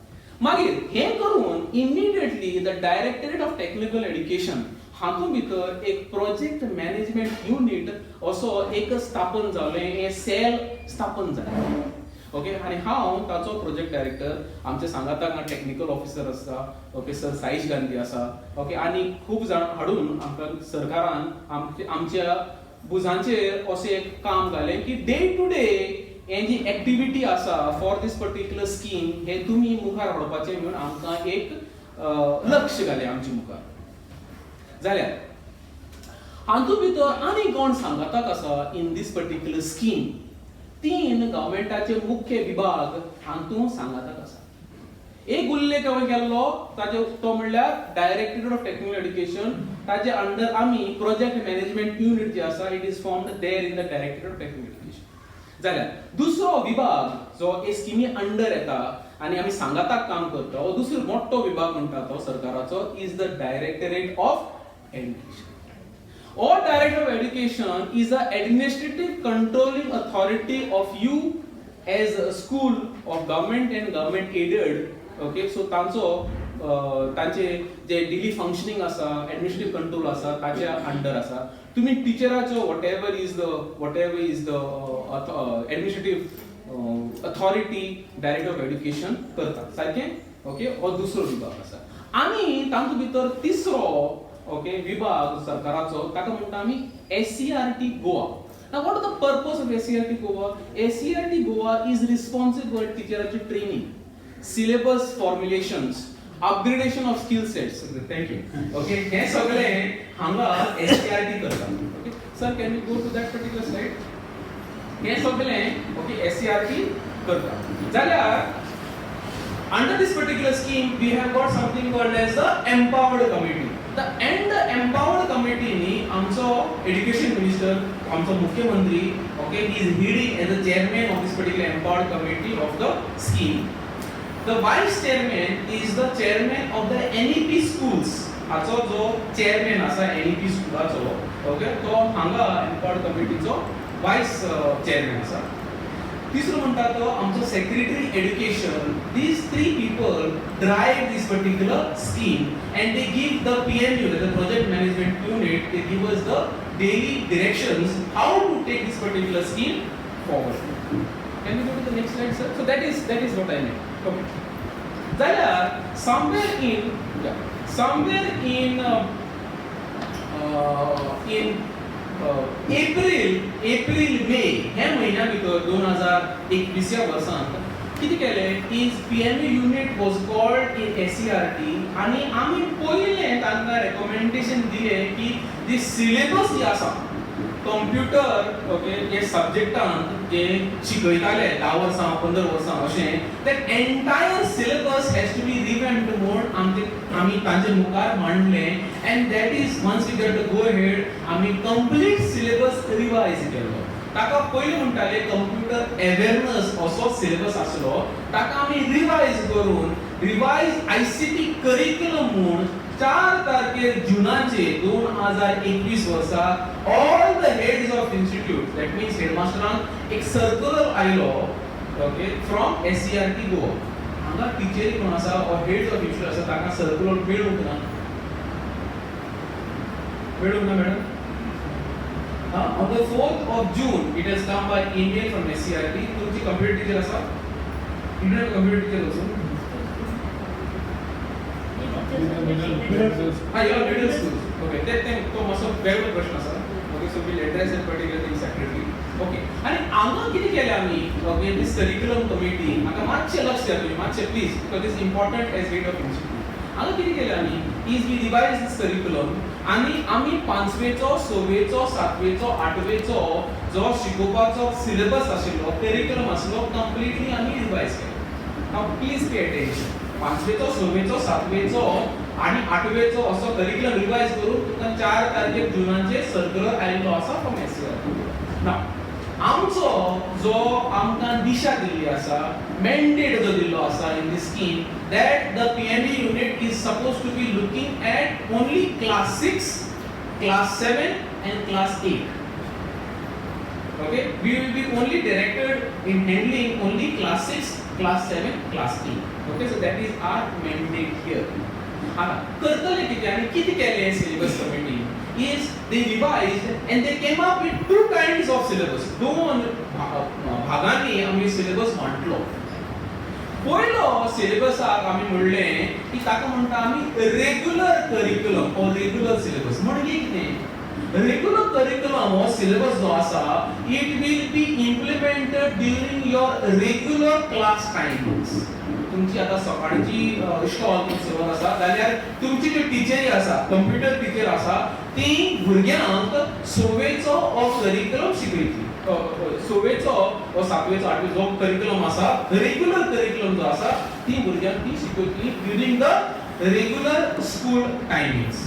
मागीर हे करून immediately the directorate of technical education हातूंत भितर एक प्रोजेक्ट मॅनेजमेंट युनिट असो एक स्थापन जालें. हे सेल स्थापन जालें. आनी हांव ताचो प्रोजेक्ट डायरेक्टर. आमचे सांगाताक टेक्निकल ऑफिसर आसा सर साईश गांधी आसा आनी खूब जाण हाडून आमकां सरकारान आमच्या भुजांचेर अशें एक काम घालें की डे टू डे हे जी एक्टिविटी आसा फॉर दिस पर्टिक्युलर स्कीम हे तुम्ही मुखार हाडपाचें म्हणून आमकां एक लक्ष घालें आमच्या मुखार. जाल्यार हातूंत भितर आनी कोण सांगाताक आसा इन दिस पर्टिक्युलर स्कीम 3 गव्हर्नमेंटाचे मुख्य विभाग हातूंत सांगाताक आसा. एक उल्लेख हांवें केल्लो तो म्हणल्यार डायरेक्टरेट ऑफ टेक्निकल एड्युकेशन. ताजे अंडर आमी प्रोजेक्ट मॅनेजमेंट युनिट जे आसा it is formed there in the directorate of technical education. जाल्यार दुसरो विभाग जो हे स्कीमी अंडर येता आनी आमी सांगाताक काम करता हो दुसरो मोठो विभाग म्हणटा तो सरकाराचो is the directorate of education. or director of education is the administrative controlling authority of you as a school of government and government aided. Okay, so तांचे जे डेली फंक्शनिंग आसा एडमिनिस्ट्रेटिव्ह कंट्रोल आसा ताच्या अंडर आसा तुम्ही टिचराचो whatever is the administrative authority director of education करता सारकें okay हो दुसरो विभाग आसा आनी तांतूं भितर तिसरो ओके विभाग सरकाराचो ताका म्हणटा आमी SCERT Goa. Now what is the purpose of SCERT Goa? SCERT Goa is responsible for teacher training, syllabus formulations, upgradation of skill sets. Thank you. Okay, हे सगळे हांगा SCERT करता. Okay, sir, can we go to that particular slide? हे सगळे okay SCERT करता. जाल्यार under this particular scheme we have got something called as the empowered committee. The empowered committee ni आमचो education minister आमचो मुख्यमंत्री okay he is leading as the chairman of this particular empowered committee of the scheme. The vice chairman is the chairman of the NEP schools. हाचो जो chairman आसा NEP स्कूलाचो okay तो हांगा empowered committee चो vice chairman आसा. तिसरो म्हणटा तो आमचो secretary education. These three people drive this particular scheme and they give the PMU, the project management unit, they give us the daily directions how to take this particular scheme forward. Can we go to the next slide, sir? So that is what I meant. Okay. Then somewhere in April May हे महिन्या भितर 2021 या वर्सांत कितें केलें is PMU unit was called in SCERT आणि आमी पयलें तांकां रेकमेंडेशन दिलें की जी सिलेबस जी आसा कंप्युटर ओके जे सब्जेक्टांत जे शिकयताले 10 वर्सां 15 वर्सां अशें that entire syllabus has to be revamped म्हूण आमी तांचे मुखार मांडलें and that is once we get to go ahead आमी complete syllabus revise केलो. ताका पयलीं म्हणटाले कंप्युटर अवेअरनेस असो सिलेबस आसलो ताका आमी रिवाइज ICT करिक्युलम म्हूण 4 तारखेर जुनाचे 2021 वर्सा all the heads of institute that means headmasterank एक सर्क्युलर आयलो ओके फ्रॉम SCERT Goa. हांगा टीचर कोण आसा और हेड्स ऑफ institute आसा ताका सर्क्युलर मेळूंक ना madam. On the 4th of June, it has come by email from SCERT. तुमची computer teacher आसा? You have computer teacher also? You have middle school. Okay, then तो मातसो वेगळो प्रश्न आसा. Okay, so we'll address that particular thing separately. Okay, आणि हांगा कितें केलें आमी? Okay, this curriculum committee. म्हाका मातशें लक्ष दिया तुम्ही मातशें please because this is important as head of institute. हांगा कितें केलें आमी? Is we revise this curriculum आणि आमी 5वेचो 6वेचो 7वेचो 8वेचो जो शिकोवपाचो सिलेबस आशिल्लो करिक्युलम आसलो कंप्लीटली आमी रिवाइज केलो. Now please pay attention. 5वेचो 6वेचो 7वेचो आणि 8वेचो असो करिक्युलम रिवाइज करून तुका 4 तारखेर जुनाचे सर्क्युलर आयलो आसा फ्रॉम SCERT. नाउ आमचो जो आमकां दिशा दिल्ली आसा mandate जो दिल्लो आसा in this scheme that the PME unit is supposed to be looking at only class 6, class 7 and class 8. Okay, we will be only directed in handling only class 6, class 7, class 8. Okay, so that is our mandate here. आता करतले कितें आनी कितें केलें syllabus committee is they revised and they came up with 2 kinds of syllabus. दोन भागांनी आमी syllabus मांडलो. पयलो सिलेबसाक आमी म्हणलें की ताका म्हणटा आमी रेग्युलर करिक्युलम और रेग्युलर सिलेबस. म्हणजे कितें रेग्युलर करिक्युलम हो सिलेबस जो आसा it will be implemented during your regular class timings. तुमची आता सकाळची इश्टॉल सुरू आसा जाल्यार तुमची जी टीचर आसा कंप्युटर टीचर आसा ती भुरग्यांक 6वेचो हो करिक्युलम शिकयतली. 6वेचो व 7वेचो 8वेचो जो करिक्युलम आसा रेग्युलर करिक्युलम जो आसा ती भुरग्यांक ती शिकयतली during the regular school timings.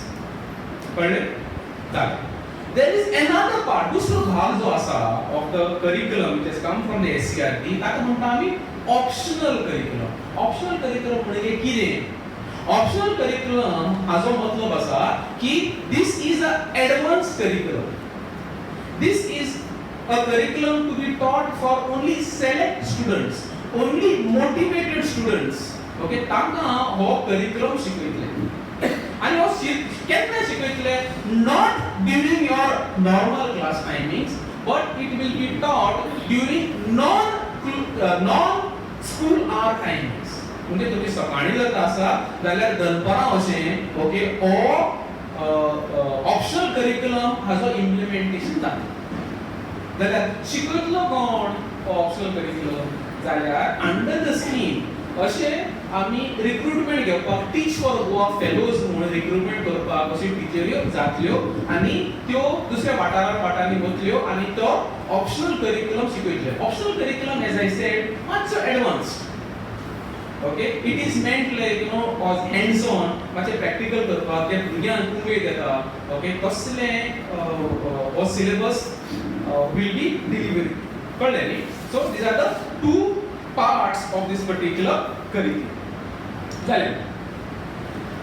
कळ्ळें? जालें. There is another part, दुसरो भाग जो आसा of the curriculum which has come from the SCERT ताका म्हणटा आमी ऑप्शनल करिक्युलम. ऑप्शनल करिक्युलम म्हणजे कितें? ऑप्शनल करिक्युलम हाजो मतलब आसा की this is a advanced curriculum. This is a curriculum to be taught for only select students, only motivated students. Okay, तांकां हो curriculum शिकयतले. आणि हो केन्ना शिकयतले? Not during your normal class timings, but it will be taught during non school hour timings. म्हणजे तुम्ही सकाळी जर आसा जाल्यार दनपारां अशें ओके ऑप्शनल करिक्युलम हाजो इम्प्लिमेंटेशन जाता. जाल्यार शिकयतलो कोण ऑप्शनल करिक्युलम? जाल्यार अंडर द स्कीम अशें आमी रिक्रुटमेंट घेवपाक टीच फॉर गोवा फेलोज म्हणून रिक्रुटमेंट करपाक अशी टिचऱ्यो जातल्यो आनी त्यो दुसऱ्या वाठारांनी वतल्यो आनी तो ऑप्शनल करिक्युलम शिकयतले. Optional curriculum as I said मातसो advanced. Okay, it is meant like as hands on, मातशे प्रॅक्टिकल करपाक त्या भुरग्यांक उमेद येता. ओके, कसले हो सिलेबस will be delivered. कळ्ळें न्ही? So these are the two parts of this particular curriculum. जालें.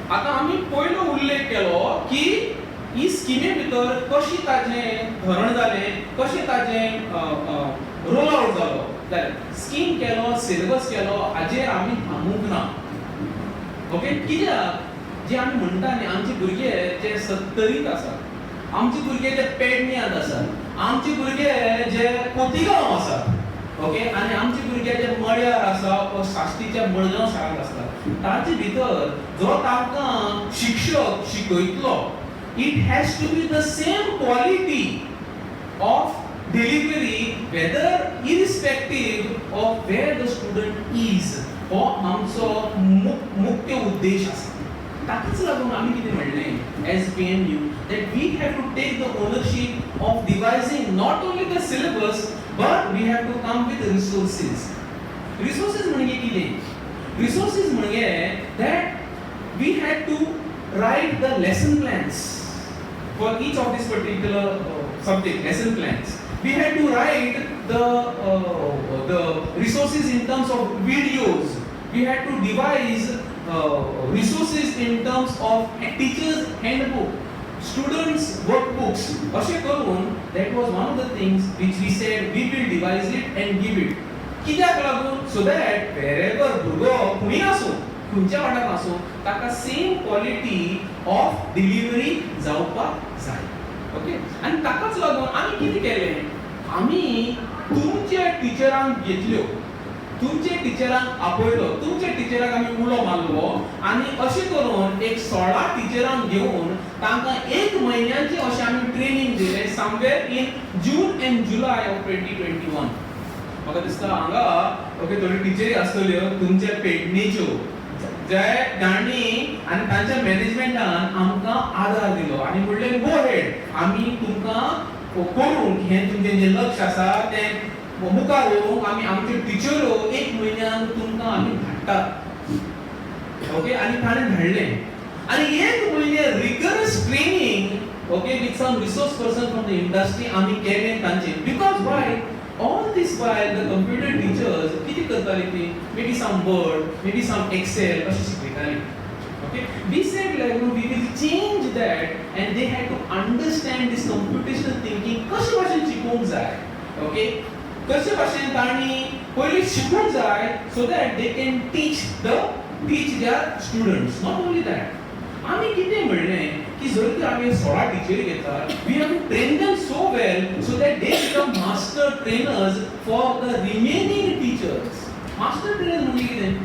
आता आमी पयलो उल्लेख केलो की ही स्किमे भितर कशी ताजें धरण जालें, कशें ताजें रोल आउट जालो. स्कीम केलो, सिलेबस केलो, हाजेर आमी थांबूंक ना. ओके, कित्याक जे आमी म्हणटा न्ही आमचे भुरगे जे 70th आसात, आमचे भुरगे जे पेडण्यात आसात, आमचे भुरगे जे खोतीगांव आसात, ओके, आनी आमचे भुरगे जे मड्यार आसा वा साश्टीच्या मडगांव शारांत आसतात, ताचे भितर जो तांकां शिक्षक शिकयतलो, it has to be the same quality of delivery whether irrespective of where the student is. हो आमचो मुख्य उद्देश आसा. ताकाच लागून आमी कितें म्हणलें age PNU that we have to take the ownership of devising not only the syllabus but we have to come with resources. Resources म्हणजे कितें? Resources म्हणजे that we had to write the lesson plans for each of this particular subject, lesson plans. We had to write the resources in terms of videos. We had to devise resources in terms of teachers handbook, students workbooks. अशें करून that was one of the things which we said we will devise it and give it. कित्याक लागून? So that wherever भुरगो खंय आसूं, खंयच्या वाठारांत आसूं, ताका सेम क्वॉलिटी ऑफ डिलिव्हरी जावपाक जाय. ओके, आनी ताकाच लागून आमी कितें केलें? आमी तुमच्या टिचरांक घेतल्यो, तुमच्या टिचरांक आपयलो, तुमच्या टिचरांक आमी उलो मारलो आनी अशें करून एक 16 टिचरांक घेवन तांकां 1 म्हयन्याचें अशें आमी ट्रेनिंग दिलें somewhere in June end July of 2021. म्हाका दिसता हांगा ओके थोड्यो टिचरी आसतल्यो तुमच्या पेडणेच्यो जाणी आनी तांच्या मॅनेजमेंटान आमकां आदार दिलो आनी म्हणलें गो हेड, आमी तुमकां करूंक हें तुमचें जें लक्ष आसा तें मुखार व्हरूंक आमी आमच्यो टिचरो 1 म्हयन्याक तुमकां आमी धाडटात. ओके, आनी ताणें धाडलें आनी 1 म्हयने rigorous training okay with some resource person from the industry आमी केलें तांचें. Because why all this while the computer teachers कितें करतालीं ती maybe some word, maybe some excel अशें शिकयतालीं. Okay, we said like we will change that and they had to understand this computational thinking कशे भाशेन शिकूंक जाय. ओके, कशे भाशेन तांणी पयलीं शिकूंक जाय so that they can teach their students. Not only that, आमी कितें म्हणलें की जर तर आमी 16 टिचरी घेतात, we have to train them so well so that they become master trainers for the remaining teachers. Master trainers म्हणजे कितें?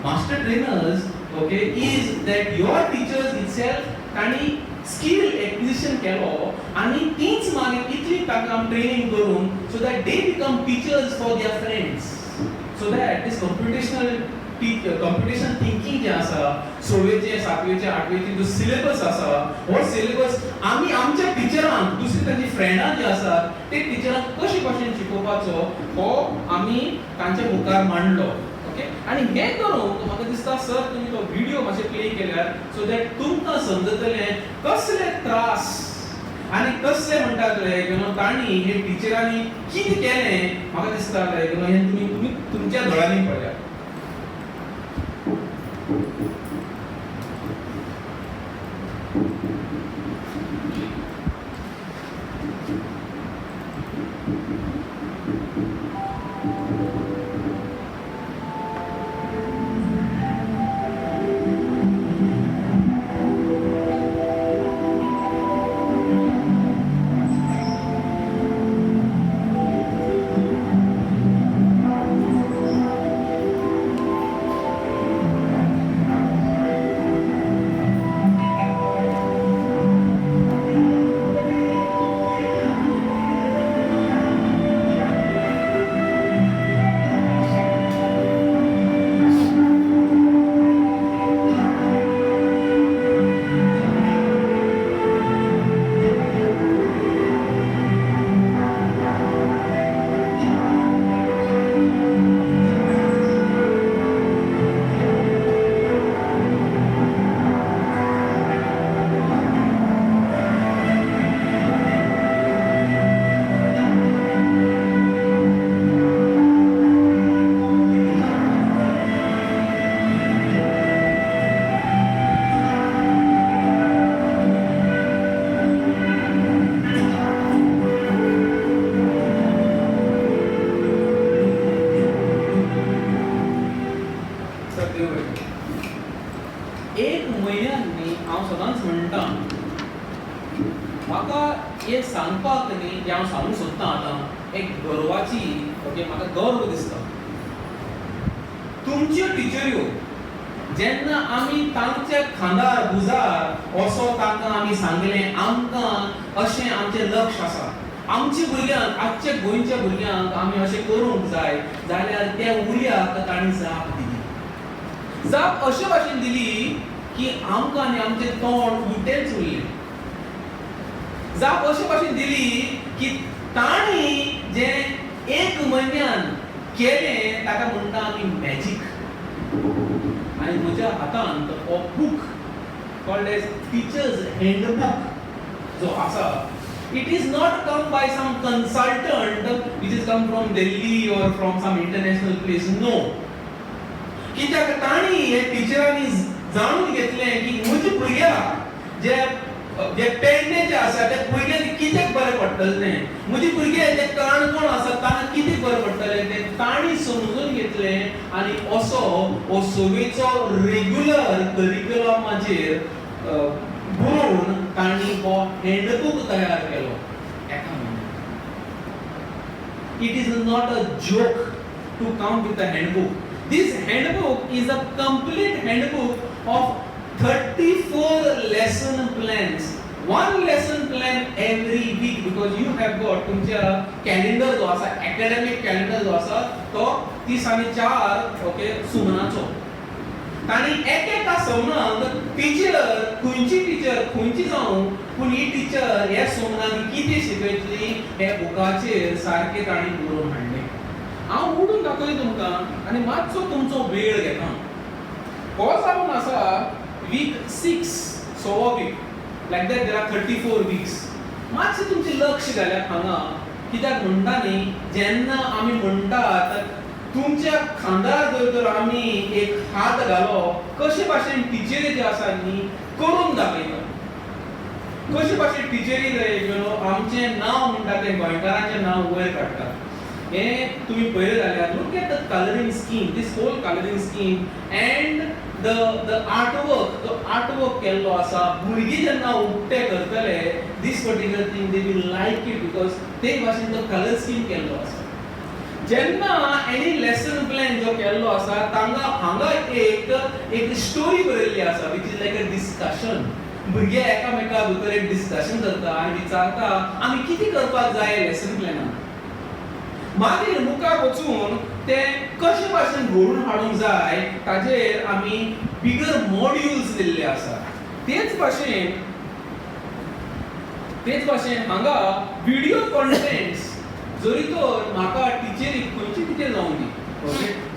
Master trainers okay is that your teachers itself तांणी skill acquisition केलो आनी तीच मागीर इतली तांकां ट्रेनिंग करून so that they become teachers for their friends. So that this computational thinking जे आसा 6वेचे 7वेचे 8वेचे जो सिलेबस आसा हो सिलेबस आमी आमच्या टिचरांक दुसरी तांची फ्रेंडां जी आसात ते टिचरांक कशे भाशेन शिकोवपाचो हो आमी तांच्या मुखार मांडलो. ओके, आनी हें करूंक म्हाका दिसता सर तुमी तो व्हिडिओ मातशे प्ले केल्यार सो दॅट तुमकां समजतलें कसले त्रास आनी कसले म्हणटात लायक तांणी हे टिचरांनी कितें केलें. म्हाका दिसता लायक हें तुमी तुमच्या दोळ्यांनी पळयात. म्हणटा म्हाका हे सांगपाक न्ही जें हांव सांगूंक सोदतां आतां एक गर्वाची म्हाका गर्व दिसता. तुमच्यो टिचऱ्यो जेन्ना आमी तांच्या खांदार बुजार असो तांकां आमी सांगलें आमकां अशें आमचें लक्ष आसा, आमच्या भुरग्यांक आजच्या गोंयच्या भुरग्यांक आमी अशें करूंक जाय जाल्यार त्या उर्याक तांणी जाप दिली. जाप अशे भाशेन दिली की आमकां आनी आमचें तोंड उलटेंच उरलें. जाप अशे भाशेन दिली की तांणी जें 1 म्हयन्यान केलें ताका म्हणटा आमी मॅजीक. आनी म्हज्या हातांत हो book called as teachers handbook जो आसा, it is not come by some consultant which has come from Delhi or from some international place. No. कित्याक तांणी हे टिचरांनी जाणून घेतलें की म्हज्या भुरग्याक जे पेडणे जे आसा ते भुरग्यांक कित्याक बरें पडटलें तें, म्हजे भुरगे जे काणकोण आसा तांकां कितें बरें पडटलें तें तांणी समजून घेतलें आनी असो हो सवेचो रेग्युलर करिक्युलमाचेर बरोवन तांणी हो हँडबूक तयार केलो एका म्हयन्यान. It is not a joke to come with a handbook. This handbook is a complete handbook of 34 lesson plans. One lesson plan every week because you have got तुमच्या कॅलेंडर जो आसा, academic calendar जो आसा तो 30 आनी 4 सुमनाचो. तांणी एका सवनाक teacher खंयची टीचर खंयची जावं पूण ही टीचर ह्या सवनाक कितें शिकयतली हे बुकाचेर सारकें तांणी बरोवन हाडलें. हांव उडून दाखयलें तुमकां आनी मातसो तुमचो वेळ घेता. हो जावन आसा वीक 6, 6वो week. Like that there are 34 weeks. मातशें तुमचें लक्ष घाल्यात हांगा, कित्याक म्हणटा न्ही जेन्ना आमी म्हणटात तुमच्या खांदार जर आमी एक हात घालो कशे भाशेन टिचरी जे आसा न्ही करून दाखयता. कशे भाशेन टिचरी आमचें नांव म्हणटा तें गोंयकारांचें नांव वयर काडटा. हे तुम्ही पळयलें जाल्यार look at the colouring scheme, this whole colouring scheme and the artwork केल्लो आसा. भुरगीं जेन्ना उक्ते करतले this particular thing they will like it because ते भाशेन तो कलर स्कीम केल्लो आसा. जेन्ना एनी लेसन प्लॅन जो केल्लो आसा तांगा हांगा एक स्टोरी बरयल्ली आसा which is like a discussion. भुरगे एकामेका भितर एक डिस्कशन करता आनी विचारता आमी कितें करपाक जाय लेसन प्लॅनान. मागीर मुखार वचून ते कशे भाशेन घडोवन हाडूंक जाय ताजेर आमी बिगर मॉड्यूल्स दिल्ले आसा. तेच भाशेन हांगा व्हिडिओ कॉन्टेंट्स जरी तर म्हाका टिचरीक खंयची टिचर जावं दी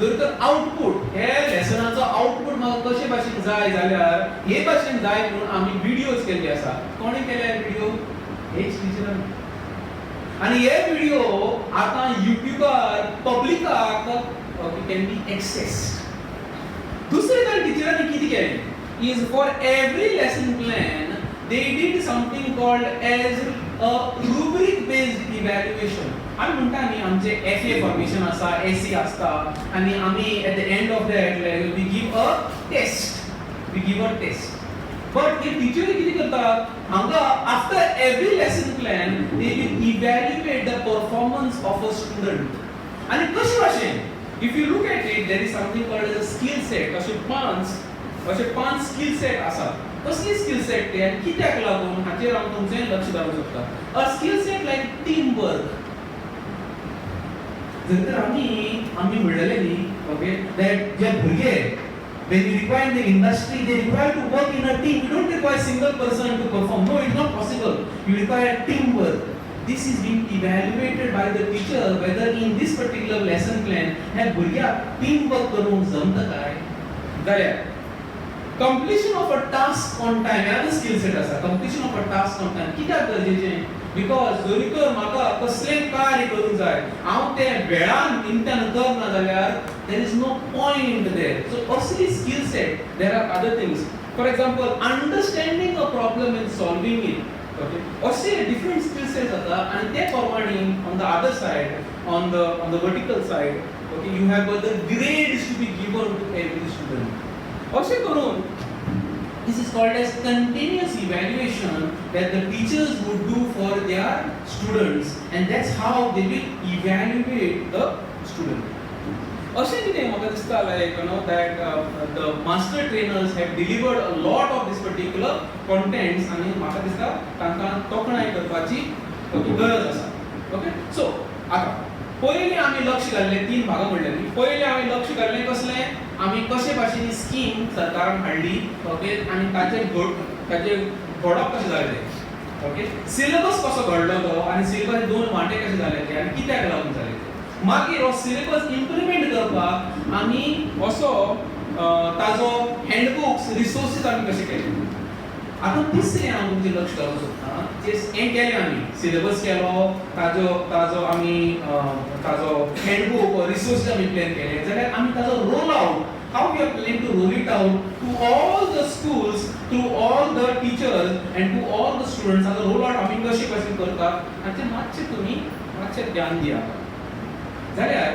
जरी तर आउटपुट हे लेसनाचो आउटपुट म्हाका कशे भाशेन जाय जाल्यार हे भाशेन जाय म्हणून आमी व्हिडिओज केल्ले आसा. कोणे केल्या व्हिडिओ? हेच टिचरान. आणि हे व्हिडिओ आता युट्यूबार पब्लिकाक कॅन बी एक्सेस्ड. दुसरे तर टिचरांनी कितें केलें is for every lesson plan they did something called as a rubric based evaluation. आमी म्हणटा न्ही आमचे FA फॉर्मेशन आसा, AC आसता आनी आमी at the end of that we give a test. But हे टीचर कितें करतात हांगा after every lesson plan they will evaluate the performance of a student. आनी कशे भाशेन if you look at it there is something called as a skill set. अशे 5 skill set आसात. कसली स्कील सेट ते आनी कित्याक लागून हाचेर हांव तुमचें लक्ष घालूंक सोदता. अ स्कील सेट लायक टीम वर्क. जर तर आमी म्हणलेलें न्ही दॅट जे भुरगे when you require in the industry they require to work in a team. You don't require single person to perform. No, it's not possible. You require teamwork. This is being evaluated by the teacher whether in this particular lesson plan हे भुरग्याक teamwork करूंक जमता काय. जाल्यार completion of a task on time ह्या skill set आसा. completion of a task on time कित्याक गरजेचें बिकॉज जरी तर म्हाका कसलें कार्य करूंक जाय हांव तें वेळान निमत्यान करना जाल्यार there is no point there. So असली skill set there are other things. For example, understanding a problem and solving it. Okay, असे different skill sets आसा आणि ते प्रमाणे on the other side, on the vertical side, okay, you have the grades to be given to every student. असे करून this is called as continuous evaluation that the teachers would do for their students, and that's how they will evaluate the student. अशें कितें म्हाका दिसता like that the master trainers have delivered a lot of this particular contents आनी म्हाका दिसता तांकां तोखणाय करपाची गरज आसा. ओके सो आतां पयलीं आमी लक्ष घाल्लें 3 भागां म्हणलेलीं. पयलीं आमी लक्ष घाल्लें कसलें आमी कशे भाशेन स्कीम सरकारान हाडली. ओके आनी ताचेर घडप कशें जालें तें. ओके सिलेबस कसो घडलो तो आनी सिलेबस 2 वांटे कशे जाले ते आनी कित्याक लागून जाले ते. मागीर हो सिलेबस इम्प्लिमेंट करपाक आमी असो ताजो हँडबुक्स रिसोर्सीस आमी कशे केले. आतां तिसरें हांव तुमचें लक्ष घालूंक सोदतां हें केलें आमी सिलेबस केलो ताजो आमी ताजो हँडबूक रिसोर्सीस आमी प्लॅन केले जाल्यार आमी ताजो roll out how we are planning to roll it out to all the schools, to all the teachers and to all the students. आता roll out आमी कशें करतात हाचेर मातशें तुमी मातशें ध्यान दियात. जाल्यार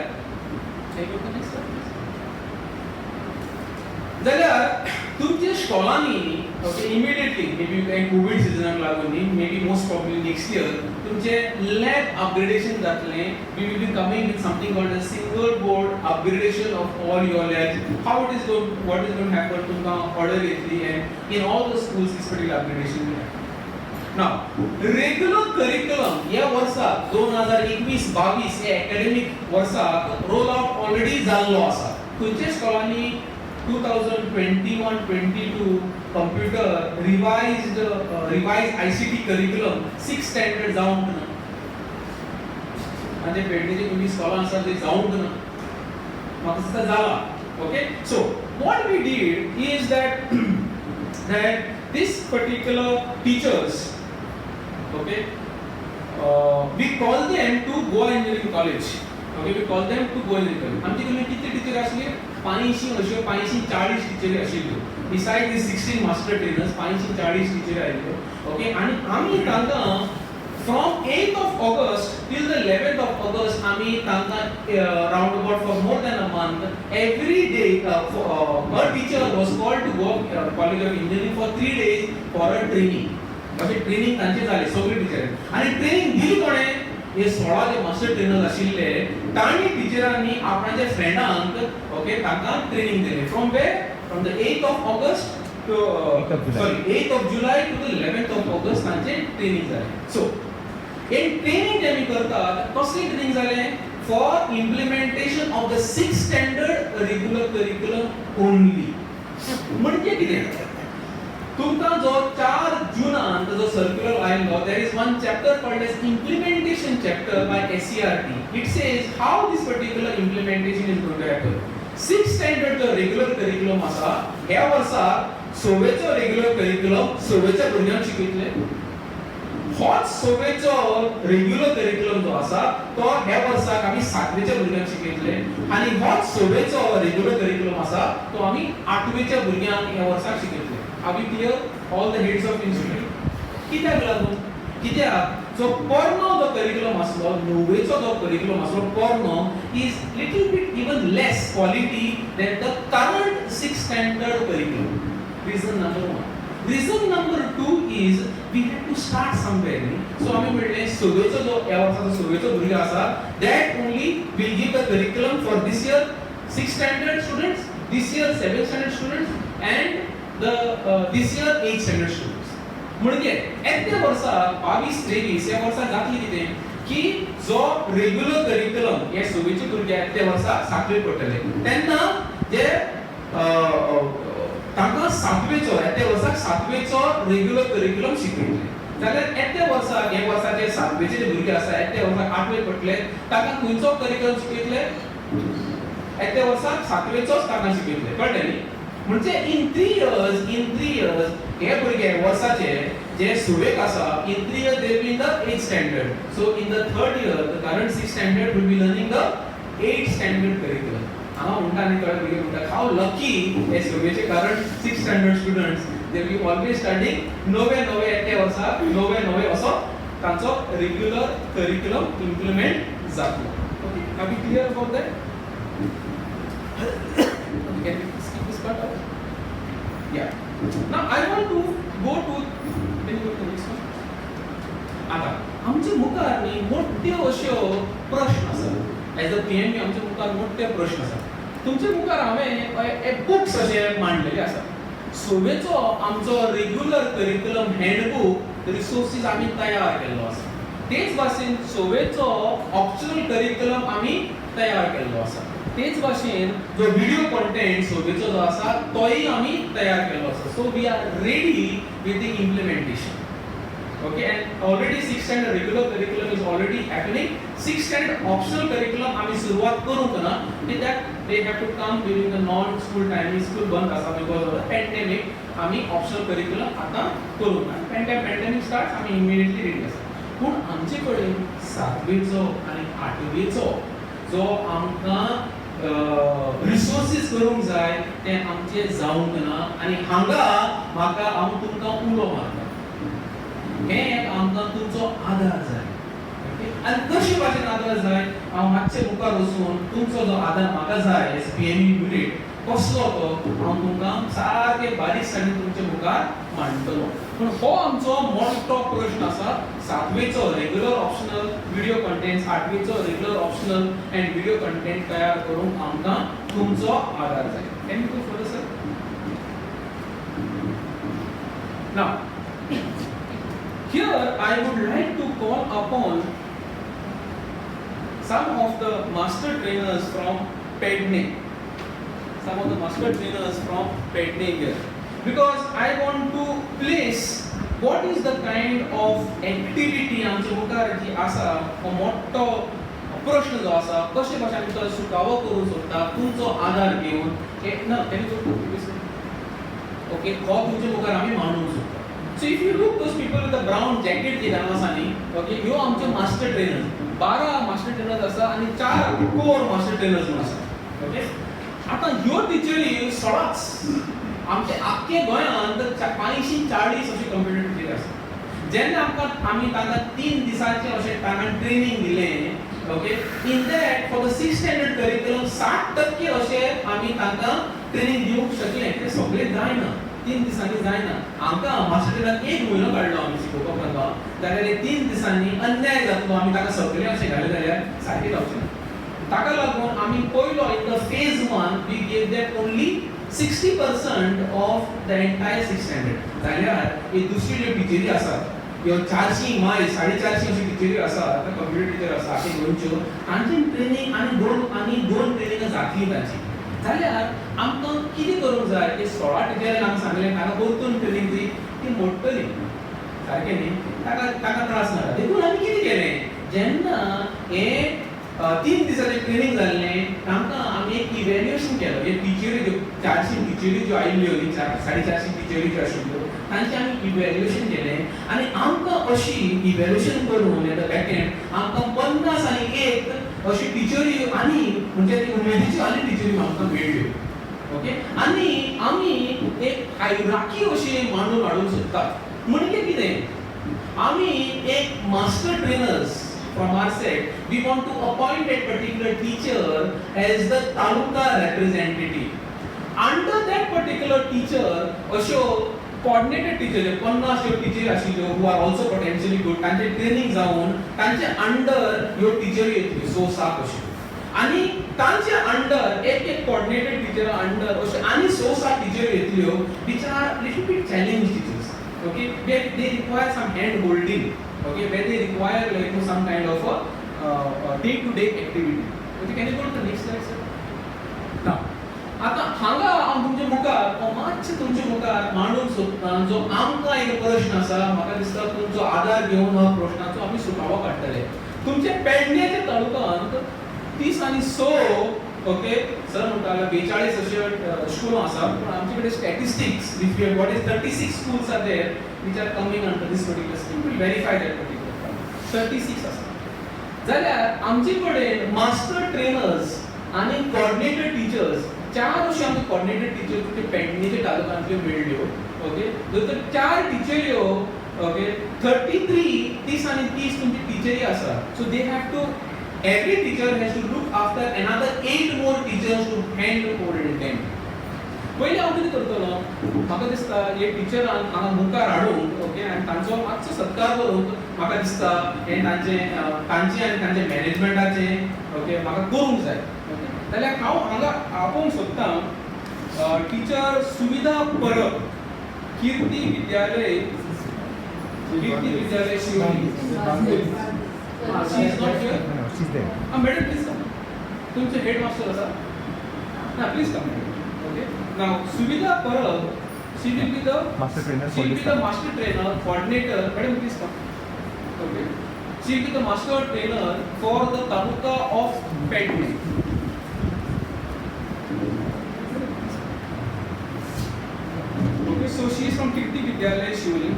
तुमच्या स्कॉलांनी ओके इमिडिएटली मेबी कोविड सिजनाक लागून न्ही maybe most probably next year तुमचे लॅब अपग्रेडेशन जातलें. We will be coming with something called a single board upgradation of all your labs. How it is going what is going to happen तुमकां order येतली and in all the schools this particular upgradation will happen. Now regular curriculum ह्या वर्साक 2021-22 ह्या academic वर्साक roll out already जाल्लो आसा. खंयच्या स्कॉलांनी 2021-22 computer revised ICT curriculum 6th standard जावंक ना. आनी पेडणेचे तुमी स्कॉलां आसा ते जावंक ना. म्हाका दिसता जाला. Okay so what we did is that this particular teachers okay we call them to Goa Engineering College. Okay we call them to Goa Engineering College. आमचे कडेन कितले टीचर आसले 540 टीचर आशिल्ल्यो. बिसाइड दी 16 मास्टर ट्रेनर्स 540 टीचर आयिल्ल्यो. Okay आनी आमी तांकां from 8th of August till the 11th of August आमी तांकां round about for more than a month every day a teacher was called to go College of Engineering for 3 days for a training. अशें training तांचे जाले सगळे teacher आनी training दिली कोणें हे 16 जे मास्टर ट्रेनर्स आशिल्ले तांणी टीचरांनी आपणाच्या फ्रेंडांक ओके तांकां ट्रेनिंग दिली from the 8th of August to 8th of July to the 11th of August तांचे ट्रेनिंग जाले. सो हे ट्रेनिंग जे आमी करतात कसले ट्रेनिंग जाले for implementation of the 6th standard regular curriculum only. म्हणजे कितें तुमकां जो 4 जुनान जो सर्क्युलर आयलो there is one chapter called as implementation chapter by SCRT. It says how this particular implementation is going to happen. 6th standard जो regular curriculum आसा ह्या वर्साक 6वेचो रेग्युलर करिक्युलम 6वेच्या भुरग्यांक शिकयतले. होच 6वेचो रेग्युलर करिक्युलम जो आसा तो ह्या वर्साक आमी 7वेच्या भुरग्यांक शिकयतले आनी होच 6वेचो रेग्युलर करिक्युलम आसा तो आमी 8वेच्या भुरग्यांक ह्या वर्साक शिकयतले. Are we clear? All the heads of institute. कित्याक लागून कित्याक जो पोरनो जो करिक्युलम आसलो 9वेचो जो करिक्युलम आसलो पोरनो is little bit even less quality than the current 6th standard curriculum. Reason number 1. Reason number 2 is we have to start somewhere. So आमी म्हणले 6वेचो जो ह्या वर्साचो 6वेचो भुरगो आसा that only will give the curriculum for this year 6th standard students, this year 7th standard students and this year 8th standard students. म्हणजे येत्या वर्साक 22-23 ह्या वर्साक जातली कितें की जो रेग्युलर करिक्युलम हे 6वेचे भुरगे येत्या वर्साक 7वे पडटले तेन्ना जे तांकां 7वेचो येत्या वर्साक 7वेचो रेग्युलर करिक्युलम शिकयतले. जाल्यार येत्या वर्साक हे वर्साचे 7वेचे जे भुरगे आसा येत्या वर्साक 8वे पडटले तांकां खंयचो करिक्युलम शिकयतले येत्या वर्साक 7वेचोच तांकां शिकयतले. कळ्ळें न्ही. म्हणजे in 3 years हे भुरगे वर्साचे जे 6वेक आसा in 3 years they will be in the 8th standard. So in the 3rd year the current 6th standard will be learning the 8th standard curriculum. हांगा म्हणटा आनी थोडे भुरगे म्हणटा हाऊ लकी हे 6वेचे current 6th standard students they will be always studying 9 येत्या वर्साक 9 असो तांचो रेग्युलर करिक्युलम इम्प्लिमेंट जातलो. Okay are we clear about that? Can we skip this part out? Yeah. Now I want to go to next one. आता आमचे मुखार न्ही मोठ्यो अश्यो प्रश्न आसात. एज अ पीएमबी आमचे मुखार मोठे प्रश्न आसात. तुमचे मुखार हांवें बुक्स अशे मांडलेले आसात. सोबेचो आमचो रेग्युलर करिक्युलम हँडबुक रिसोर्सीस आमी तयार केल्लो आसा. तेच भाशेन सोबेचो ऑप्शनल करिक्युलम आमी तयार केल्लो आसा. तेच भाशेन जो व्हिडिओ कंटेंट सोबेचो जो आसा तोय आमी तयार केल्लो आसा. So we are ready with the implementation. Okay, and already 6th standard regular curriculum is already happening. 6th standard optional curriculum आम्ही सुरुवात करूंक ना. With that they have to come during the non-school time. School बंद आसा because of the pandemic. आम्ही optional curriculum आता करूंक ना. Pandemic starts आम्ही immediately ready आसा. पूण आमचे कडेन 7वीचो आणि 8वीचो जो आमकां रिसोर्सीस करूंक जाय ते आमचे जावंक ना. आणि हांगा म्हाका हांव तुमकां उलो मारता. हे आमकां तुमचो आदार जाय. आनी कशे भाशेन आदार जाय हांव मातशे मुखार वचून तुमचो जो आदार म्हाका जाय एज पीएमई युनिट कसलो तो हांव तुमकां सारके बारीकसाणेन तुमचे मुखार मांडटलो. पूण हो आमचो मोठो प्रश्न आसा. 7वेचो रेग्युलर ऑप्शनल व्हिडिओ कंटेंट्स, 8वेचो regular optional and video content तयार करूंक आमकां तुमचो आदार जाय. Can you go further sir? Now here I would like to call upon some of the master trainers from Pedne. Some of the master trainers from Pedne here. Because I want to place what is the kind of activity आमच्या मुखार जी आसा हो मोठो प्रश्न जो आसा कशे भाशेन तो सुटावो करूंक सोदता तुमचो आदार घेवन ना ओके हो तुमच्या मुखार आमी मांडूंक सोदता. So if you look those people with the brown jacket जे घालून न्ही, ओके ह्यो आमचे मास्टर ट्रेनर्स. 12 मास्टर ट्रेनर्स आसा आणि 4 कोर मास्टर ट्रेनर्स म्हणून आसा. ओके आता ह्यो टिचरी सदांच आमचे आख्खे गोंयांत 540 अशी कंप्युटर टिचरी आसा. जेन्ना आमी तांकां 3 दिसांचे अशें टायमान ट्रेनिंग दिलें. Okay in that for the 6th standard curriculum 60% अशें आमी तांकां ट्रेनिंग दिवंक शकले. ते सगळे जायना. 3 दिसांनी जायना. आमकां मास्टरान 1 म्हयनो काडलो आमी शिकोवपाक तांकां. जाल्यार हे 3 दिसांनी अन्याय जातलो. आमी ताका सगळे अशें घाले जाल्यार सारकें जावचें ना. ताका लागून आमी पयलो in the phase 1 we gave them only 60% of the entire 6th standard. जाल्यार हे दुसरी ज्यो टिचरी आसात ह्यो 400 माय 450 अशी टिचरी आसात कंप्युटर टिचर आसा ते गोंयच्यो तांची ट्रेनिंग आनी दोन ट्रेनिंग जातली तांची. जाल्यार आमकां कितें करूंक जाय ते 16 टिचरांनी आमकां सांगलें ताका परतून ट्रेनिंग दी ती मोडटली. सारकें न्ही? ताका त्रास नाका. देखून आमी कितें केलें जेन्ना हे 3 दिसांचें ट्रेनिंग जाल्लें तांकां आमी एक इवॅल्युएशन केलो. हे टिचरी ज्यो 400 टिचरी ज्यो आयिल्ल्यो न्ही 450 टिचरी ज्यो आशिल्ल्यो तांचें आमी इवॅल्युएशन केलें. आनी आमकां अशी इवॅल्युएशन करून एट द बॅक एंड आमकां 50 आनी 1 अशी टिचरी आनी म्हणजे ती उमेदीच्यो आनी टिचरी आमकां मेळ्ळ्यो. ओके आनी आमी एक हायरार्की अशी मांडून हाडूंक सोदतात. म्हणजे कितें आमी एक master trainers from our side we want to appoint a particular teacher as the taluka representative. Under that particular teacher अशो coordinated teacher 50 टीचर आशिल्ल्यो who are also potentially good तांचे ट्रेनिंग जावन तांचे अंडर ह्यो टिचरी येतल्यो 6 अश्यो. आणि तांचे अंडर एक कोऑर्डिनेटेड टीचर अंडर अशे आनी 6 teacher येतल्यो which are little bit challenge teachers. Okay they require some hand holding. Okay where they require like some kind of a day to day activity. Okay can you go to the next slide sir? Now आता हांगा हांव तुमचे मुखार मातशें तुमचे मुखार मांडूंक सोदता जो आमकां एक प्रश्न आसा. म्हाका दिसता तुमचो आदार घेवन हो प्रश्नाचो आमी सुटावो काडटले. तुमचे पेडणेच्या तालुक्यांत 30 आनी 6 ओके सर म्हणटाले 42 अशे स्कूल आसा. पूण आमचे कडेन statistics if you what is 36 schools are there which are coming under this particular scheme. We will verify that particular 36 आसा. जाल्यार आमचे कडेन मास्टर ट्रेनर्स आनी कोऑर्डिनेटेड टीचर्स 4 अशे आमकां कोऑर्डिनेटेड टीचर तुमचे पेडणेच्या तालुक्यांतल्यो मेळ्ळ्यो. ओके जर 4 टिचऱ्यो ओके 33 30 आनी 30 तुमची टिचरी आसा. So they have to every teacher has to look after another 8 more teachers to hand over them. पयलीं हांव कितें करतलो म्हाका दिसता हे टिचरांक हांगा मुखार हाडून ओके आनी तांचो मातसो सत्कार करून म्हाका दिसता हे तांचे आनी तांचे मॅनेजमेंटाचे ओके म्हाका करूंक जाय ओके जाल्यार हांव हांगा आपोवंक सोदतां टिचर सुविधा Parab Kirti Vidyalaya Shivoli she is not here madam please come तुमचे हेड मास्टर आसा ना please come okay now Suvidha Parab she will be the Master trainer she for will be this the time. master trainer coordinator madam please come okay she will be the master trainer for the taluka of Petne okay so she is from Kirti Vidyalaya Shivoli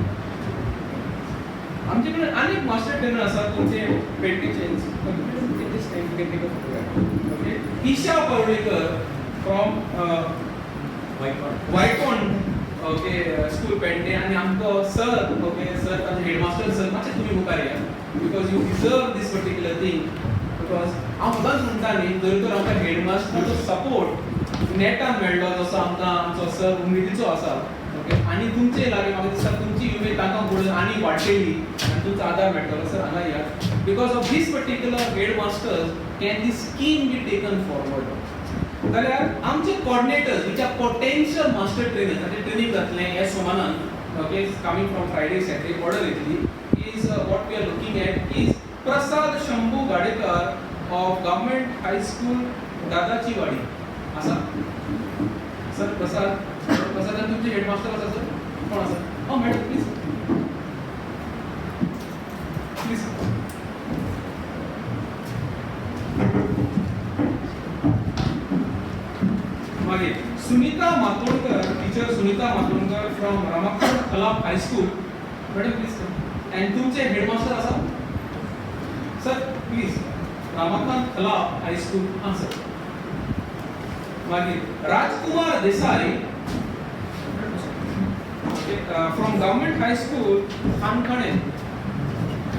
आमच्याकडे अनेक master trainer असतात तुमचे पेडणेचे okay Isha Pavlekar from वायकॉन okay school Pedne आणि आमचो sir okay sir ताचे headmaster sir मातशें तुमी मुखार या because you deserve this particular thing because हांव सदांच म्हणटा न्ही जर तर आमकां हेडमास्टराचो सपोर्ट नेटान मेळ्ळो जसो आमकां आमचो सर उमेदीचो आसा ओके आनी तुमचे लागीं म्हाका दिसता तुमची उमेद तांकां पळोवन आनी वाडटली आनी तुमचो आदार मेळटलो सर हांगा या because of this particular headmasters can the scheme be taken forward जाल्यार आमचे coordinators which are potential master trainers ताचे ट्रेनिंग जातलें ह्या सोमानान okay coming from Friday Saturday order येतली is what we are looking at is Prasad Shambhu Gadekar of government high school Dadachi Wadi आसा sir प्रसादान तुमचे headmaster आसा सर कोण आसा मॅडम प्लीज प्लीज मागीर Sunita Matondkar teacher Sunita Matondkar from Ramakant Kalap high school madam please and तुमचे हेडमास्टर आसा sir please Ramakant Kalap high school हां सर मागीर Rajkumar Desai from government high school Khamkhane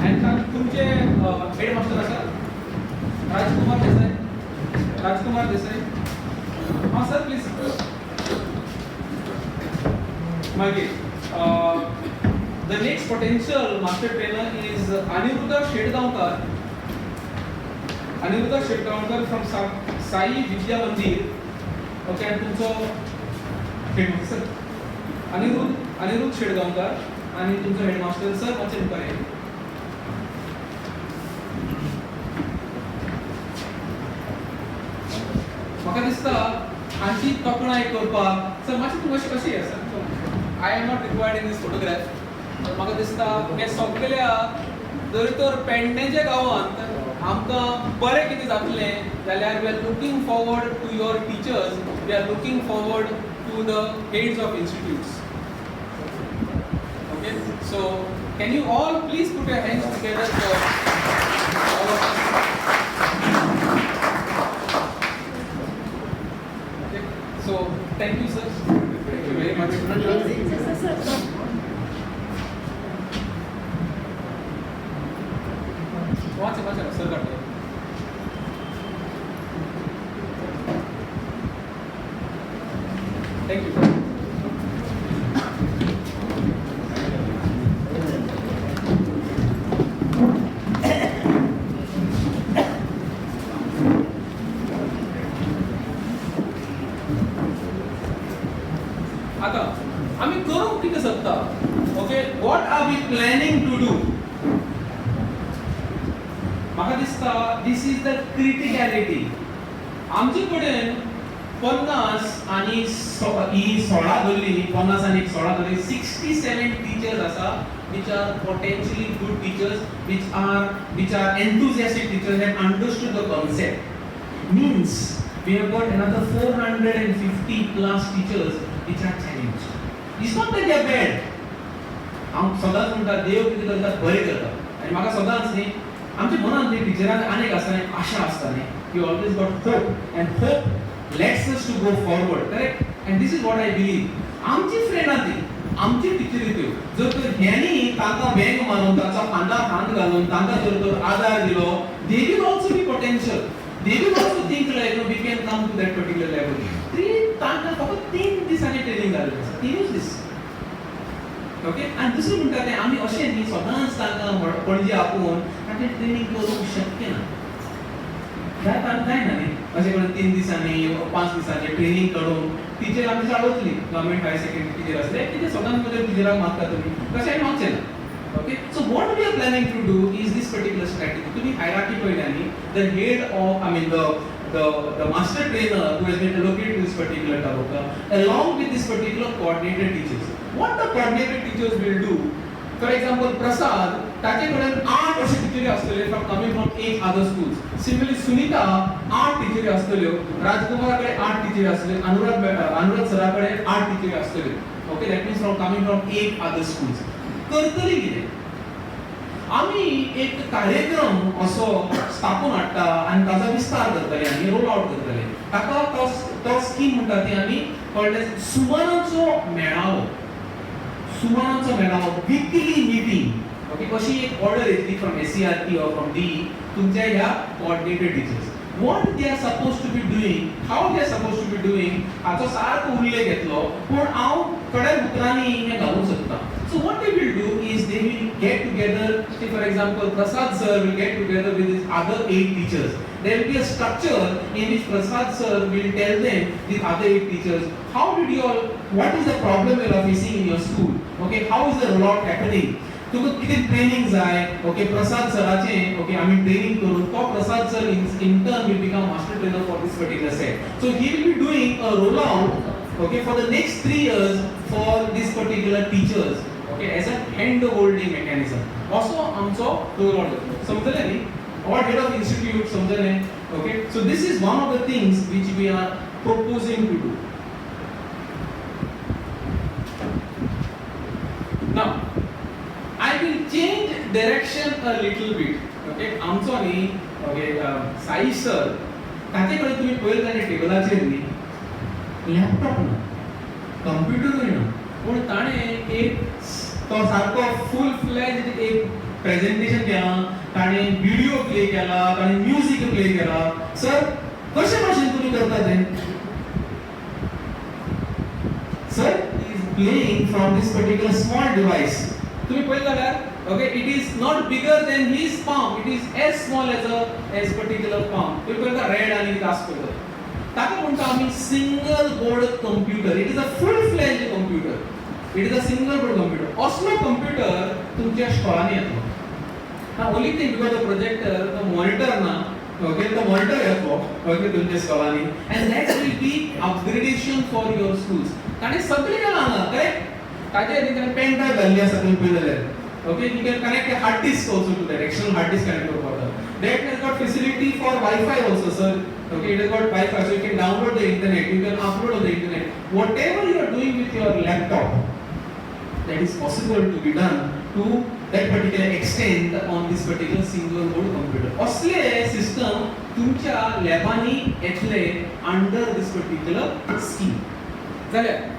and तुमचे हेडमास्टर आसा राजकुमार देसाई हां सर प्लीज मागीर the next potential master trainer is Aniruddha Shetgaonkar from Sai Vidya Mandir okay आनी तुमचो हेडमास्टर सर अनिरुद्ध शेटगांवकर आनी तुमचो हेडमास्टर सर मातशें मुखार या म्हाका दिसता हांची तोखणाय करपाक सर मातशें तूं कशी आसा I am not required in this photograph म्हाका दिसता हे सगळ्या जर तर पेडणेच्या गांवांत आमकां बरें कितें जातलें जाल्यार we are looking forward to your teachers we are looking forward to the heads of institutes okay so can you all please put your hands together for all of So, thank you, sir. Thank you very much. Watch, sir, got it. Thank you. आता आम्ही करू किती सकता okay what are we planning to do म्हाका दिसता दिस is the criticality आमचे कडेन 50 आनी ही 16 धरली 50 आनी 16 धरली 67 टीचर्स आसा which are potentially good teachers which are enthusiastic teachers have understood the concept means we have got another 450 plus teachers which are challenged it's not that they are bad हांव सदांच म्हणटा देव कितें करता बरें करता आनी म्हाका सदांच न्ही आमच्या मनांत न्ही टिचरांक आनीक आसता न्ही आशा आसता न्ही you always got hope and hope let's us to go forward correct and this is what I believe आमची फ्रेंडां ती आमची टिचरी त्यो जर तर ह्यांनी तांकां बँक मारून तांचो खांदार हात घालून तांकां जर तर आदार दिलो they will also be potential they will also think like we can come to that particular level. तांकां फकत 3 दीस घालून आसा ती यूज दिस ओके आनी दुसरें म्हणटा तें आमी अशें न्ही सदांच तांकां पणजे आपोवन तांचें ट्रेनींग करूंक शक्य ना जायना न्ही अशें करून 3 दिसांनी 5 दिसांचें ट्रेनींग काडून टिचर आमी चाळवतली गव्हर्मेंट हायर सेकंडरी टिचर आसले कितें सदांच मध्ये टिचराक मागता तुमी तशें मागचें ना okay so what we are planning to do is this particular strategy तुमी हायरार्की पळयल्यांनी the head of I mean the master trainer who has been allocated to this particular taluka along with this particular coordinated teachers what the coordinated teachers will do for example Prasad ताचे कडेन 8 अशे टिचरी आसतले from coming from 8 other schools similarly Sunita 8 टिचरी आसतल्यो राजकुमारा कडेन 8 टिचरी आसतल्यो अनुराग सरा कडेन 8 टिचरी आसतल्यो okay that means from coming from 8 other schools करतली कितें आमी एक कार्यक्रम असो स्थापून हाडटा आनी ताचो विस्तार करतले आनी रोल आउट करतले ताका तो स्कीम म्हणटा ती आमी कळ्ळे सुमनाचो मेळावो विकली मीटिंग ओके कशी एक ऑर्डर येतली from SCRT or from D तुमच्या ह्या coordinated teachers what they are supposed to be doing how they are supposed to be doing हाचो सारको उल्लेख घेतलो पूण हांव थोड्या उतरांनी हे घालूंक सोदता so what they will do is they will get together say for example Prasad sir will get together with his other 8 teachers there will be a structure in which Prasad sir will tell them the other 8 teachers how did you all what is the problem you are facing in your school okay how is the rollout happening तुका कितें training जाय okay प्रसाद सराचे okay आमी training करून तो प्रसाद sir in turn will become master trainer for this particular set so he will be doing a rollout okay for the next 3 years for this particular teachers okay as a hand holding mechanism also आमचो rollout समजले न्ही or head of institute समजले okay so this is one of the things which we are proposing to do now I will change direction a little bit. Okay, आमचो न्ही okay Sai sir ताचे कडेन तुमी पळयलें जाल्यार टेबलाचेर न्ही लॅपटॉप ना कंप्युटरूय ना पूण ताणें एक तो सारको फूल फ्लेज्ड एक प्रेजेंटेशन केलां ताणें व्हिडिओ प्ले केला ताणें म्युजीक प्ले केला सर कशे भाशेन तुमी करता तें sir is playing from this particular small device तुम्ही पळयलें जाल्यार okay it is not bigger than his palm it is as small as particular palm तुम्ही पळयता रेड आनी टास्क करता ताका म्हणटा आमी single board computer it is a full fledged computer it is a single board computer असलो computer तुमच्या स्टॉलांनी येतलो ना only thing because the projector the monitor ना ओके तो मॉनिटर येतलो ओके तुमच्या स्टॉलांनी and that will be upgradation for your schools ताणें सगळें केलां हांगा करेक्ट ताजे ताणें पेन ड्रायव्ह घाल्ली आसा तुमी पळयलें जाल्यार okay you can connect a hard disk also to that external hard disk connect करपाक that has got facility for Wi-Fi also sir okay it has got Wi-Fi so you can download the internet you can upload on the internet whatever you are doing with your laptop that is possible to be done to that particular extent on this particular single board computer असले system तुमच्या लॅबांनी येतले under this particular scheme जाल्यार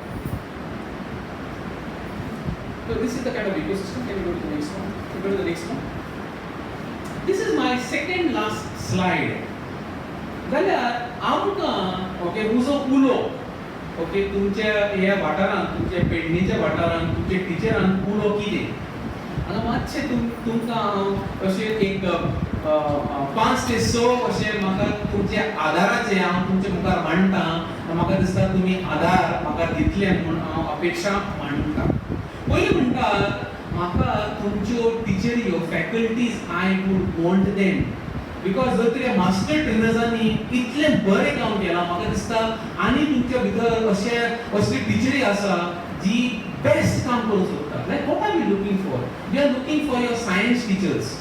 so this is the kind of ecosystem can you go to the next one go to the next one this is my second last slide जाल्यार आमकां okay उजो उलो okay तुमच्या ह्या वाठारांत तुमच्या पेडणेच्या वाठारांत तुमच्या टिचरांक उलो कितें हांगा मातशें तुमकां हांव अशें एक 5 ते 6 अशें म्हाका तुमच्या आदाराचें हांव तुमच्या मुखार मांडटां म्हाका दिसता तुमी आदार म्हाका दितले म्हूण हांव अपेक्षा मांडटां पयलीं म्हणटात म्हाका तुमच्यो टिचऱ्यो faculties I would want them because जर तुज्या मास्टर ट्रेनर्सांनी इतलें बरें काम केलां म्हाका दिसता आनी तुमच्या भितर असली टिचरी आसा जी बेस्ट काम करूंक सोदता like what are we looking for we are looking for your science teachers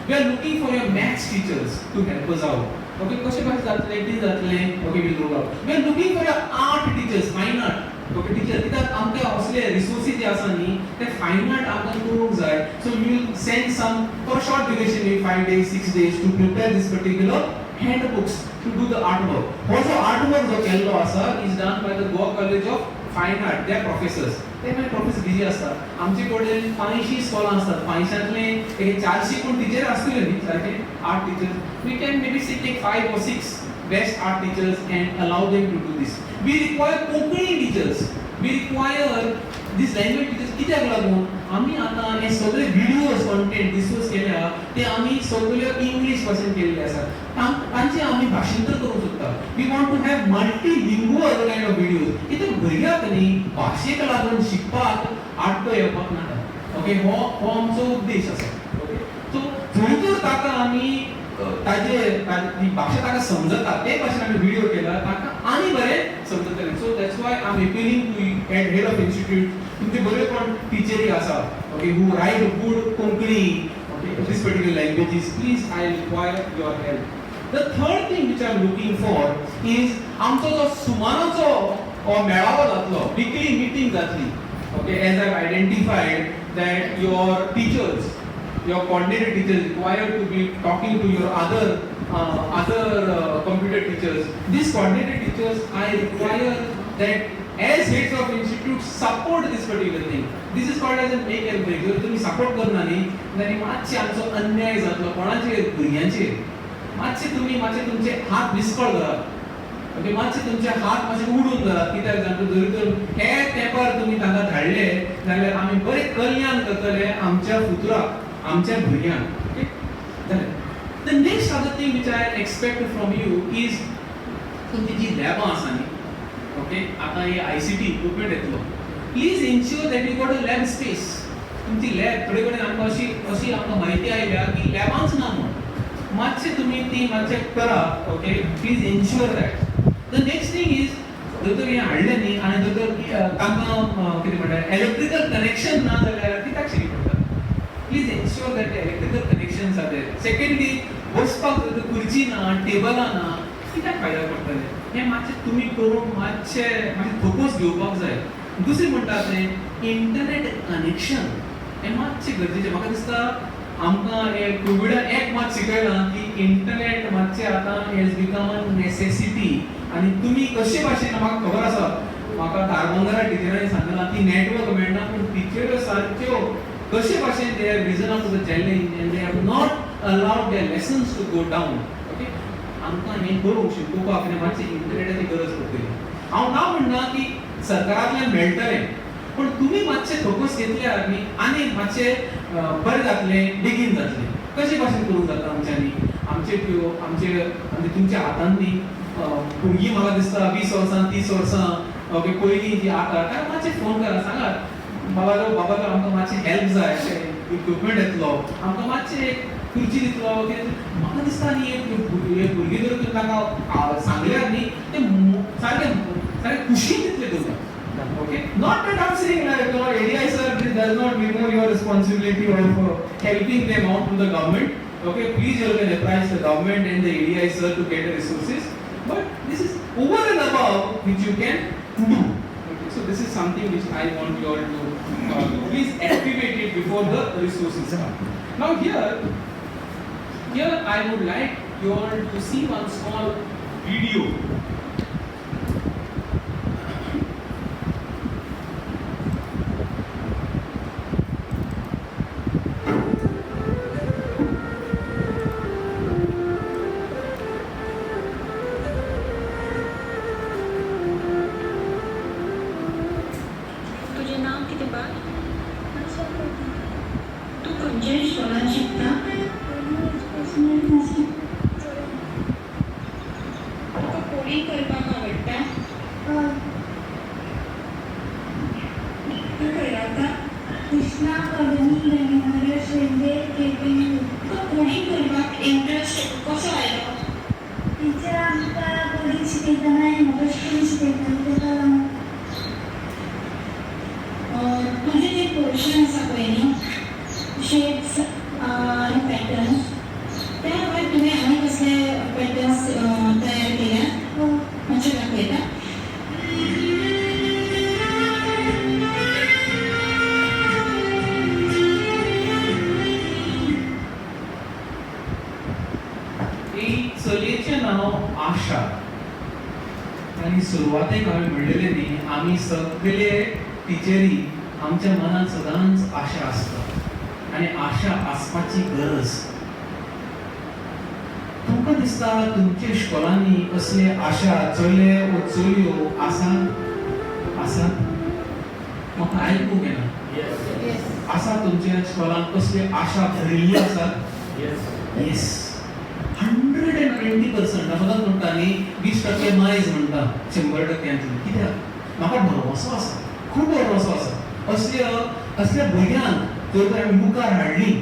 we are looking for your maths teachers to help us out okay कशें कशें जातलें कितें जातलें okay we'll roll out we are looking for your art teachers fine art okay teacher कित्याक आमकां असले resources जे आसा न्ही ते फायन आर्ट आमकां करूंक जाय so we will send some for short duration maybe 5 days 6 days to prepare this particular handbooks to do the artwork also artwork जो केल्लो आसा is done by the Goa College of Fine Art they are professors ते मागीर professor busy आसतात आमचे कडेन 500 स्कॉलां आसतात 500तले एक 400 कोण टीचर आसतले न्ही सारके art teachers we can maybe sit like 5 or 6 best art teachers and allow them to do this we require Konkani teachers we require this language teachers कित्याक लागून आमी आतां हे सगळे व्हिडिओज कॉन्टेंट डिस्कस केल्या ते आमी सगळे इंग्लीश भाशेन केल्ले आसात तांचे आमी भाशांतर करूंक सोदता we want to have multilingual kind of videos कित्याक भुरग्याक न्ही भाशेक लागून शिकपाक आडको येवपाक नाका ओके हो आमचो उद्देश आसा ओके सो थंय जर ताका आमी ती भाशा ताका समजता ते भाशेन आमी व्हिडिओ केला ताका आनी बरें समजतलें so that's why I am appealing to head of institute तुमचे बरे कोण टिचरी आसा okay who write good Konkani okay this particular languages please I require your help the third thing which I am looking for is आमचो जो सुमाराचो हो मेळावो जातलो विकली मिटींग जातली okay as I identified that your teachers your coordinated teachers required to be talking to your other computer teachers. These coordinated teachers, I require that as heads of institutes support this particular thing. This is called as a make and break. जर तुम्ही support करना न्ही जाल्यार मातशे आमचो अन्याय जातलो कोणाचेर भुरग्यांचेर मातशे तुमचे हात विस्कळ करात ओके मातशे तुमचे हात मातशे उडून धरात कित्याक जाणा जरी तर हे तेंपार तुमी तांकां धाडले जाल्यार आमी बरें कल्याण करतले आमच्या फुतराक आमच्या भुरग्यांक okay the next other thing which I expect from you is तुमची जी लॅबां आसा न्ही ओके आतां हे ICT इक्विपमेंट येतलो please ensure that you got a lab space तुमची लॅब थोडे कडेन आमकां अशी आमकां म्हायती आयल्या की लॅबांच ना म्हणून मातशें तुमी ती मातशें करात okay please ensure that the next thing is जर तर हें हाडलें न्ही आनी जर तर तांकां कितें म्हणटा इलेक्ट्रिकल कनेक्शन ना जाल्यार कित्याक शिकी पडटा Please ensure that the electrical connections are there. Secondly, बसपाक जर खुर्ची ना टेबलां ना कित्याक फायदा पडटले हें मातशें तुमी करून मातशें फोकस घेवपाक जाय दुसरी म्हणटा तें इंटरनेट कनेक्शन हें मातशें गरजेचें म्हाका दिसता आमकां हे कोविडान एक मात शिकयलां की इंटरनेट मातशें आतां हेज बिकम अ नेसेसिटी आनी तुमी कशे भाशेन म्हाका खबर आसा म्हाका धारबंदरा टिचरांनी सांगलां की नेटवर्क मेळना पूण टिचऱ्यो सारक्यो कशे भाशेन they have risen up to the challenge and they have not allowed their lessons to go down okay आमकां हें करूंक शिकोवपाक आनी मातशी इंटरनेटाची गरज पडटली हांव ना म्हणना की सरकारांतल्यान मेळटलें पूण तुमी मातशें फोकस घेतल्यार न्ही आनी मातशें बरें जातलें बेगीन जातलें कशे भाशेन करूंक जाता आमचे तुमच्या हातान न्ही भुरगीं म्हाका दिसता 20 वर्सां 30 वर्सां ओके पयलीं जी आतां ताका मातशें फोन करा सांगात बाबालो आमकां मातशें हेल्प जाय इक्विपमेंट येतलो आमकां मातशें खुर्ची दितलो म्हाका दिसता न्ही हे भुरगीं जर तुमी ताका सांगल्यार न्ही ते सारके खुशी दितले तुका okay not that I am saying like ADI sir does not remove your responsibility of helping them out to the government okay please you can apprise the government and the ADI sir to get the resources but this is over and above which you can do okay so this is something which I want you all to please activate it before the resources come. Now here I would like you all to see one small video. तुझे नाव किती बाळ तू खंयच्या इस्कॉलान शिकता तुका coding करपाक आवडटा तू खंय रावता Krishna colony Ganesh शेंडे KP तुका coding करपाक interest कसो आयलो टिचर आमकां कोडिंग शिकयतना इंडस्ट्री शिकयताली तेका लागून तुझे जे पोर्शन आसा पळय न्ही शेप्स आनी पॅटर्न्स त्या भायर तुवें आनी कसले पॅटर्न्स तयार केल्या मातशें दाखयता चलयेचें नांव आशा आनी सुरवातेक हांवें म्हणलेलें न्ही आमी सगळे टिचरी आमच्या मनात सदांच आशा आसता आनी आशा आसपाची गरज तुमकां दिसता तुमच्या इस्कॉलांनी असले आशा चले वो चलयो आसात म्हाका आयकूंक येना. Yes. आसा तुमच्या स्कॉलान कसली आशा भरिल्ली आसा? येस. 120%. सदांच म्हणटा न्ही 20% मायज म्हणटा 100%. कित्याक म्हाका भरवसो आसा, खूब भरवसो आसा. असल्या भुरग्यांक जर तर आमी मुखार हाडली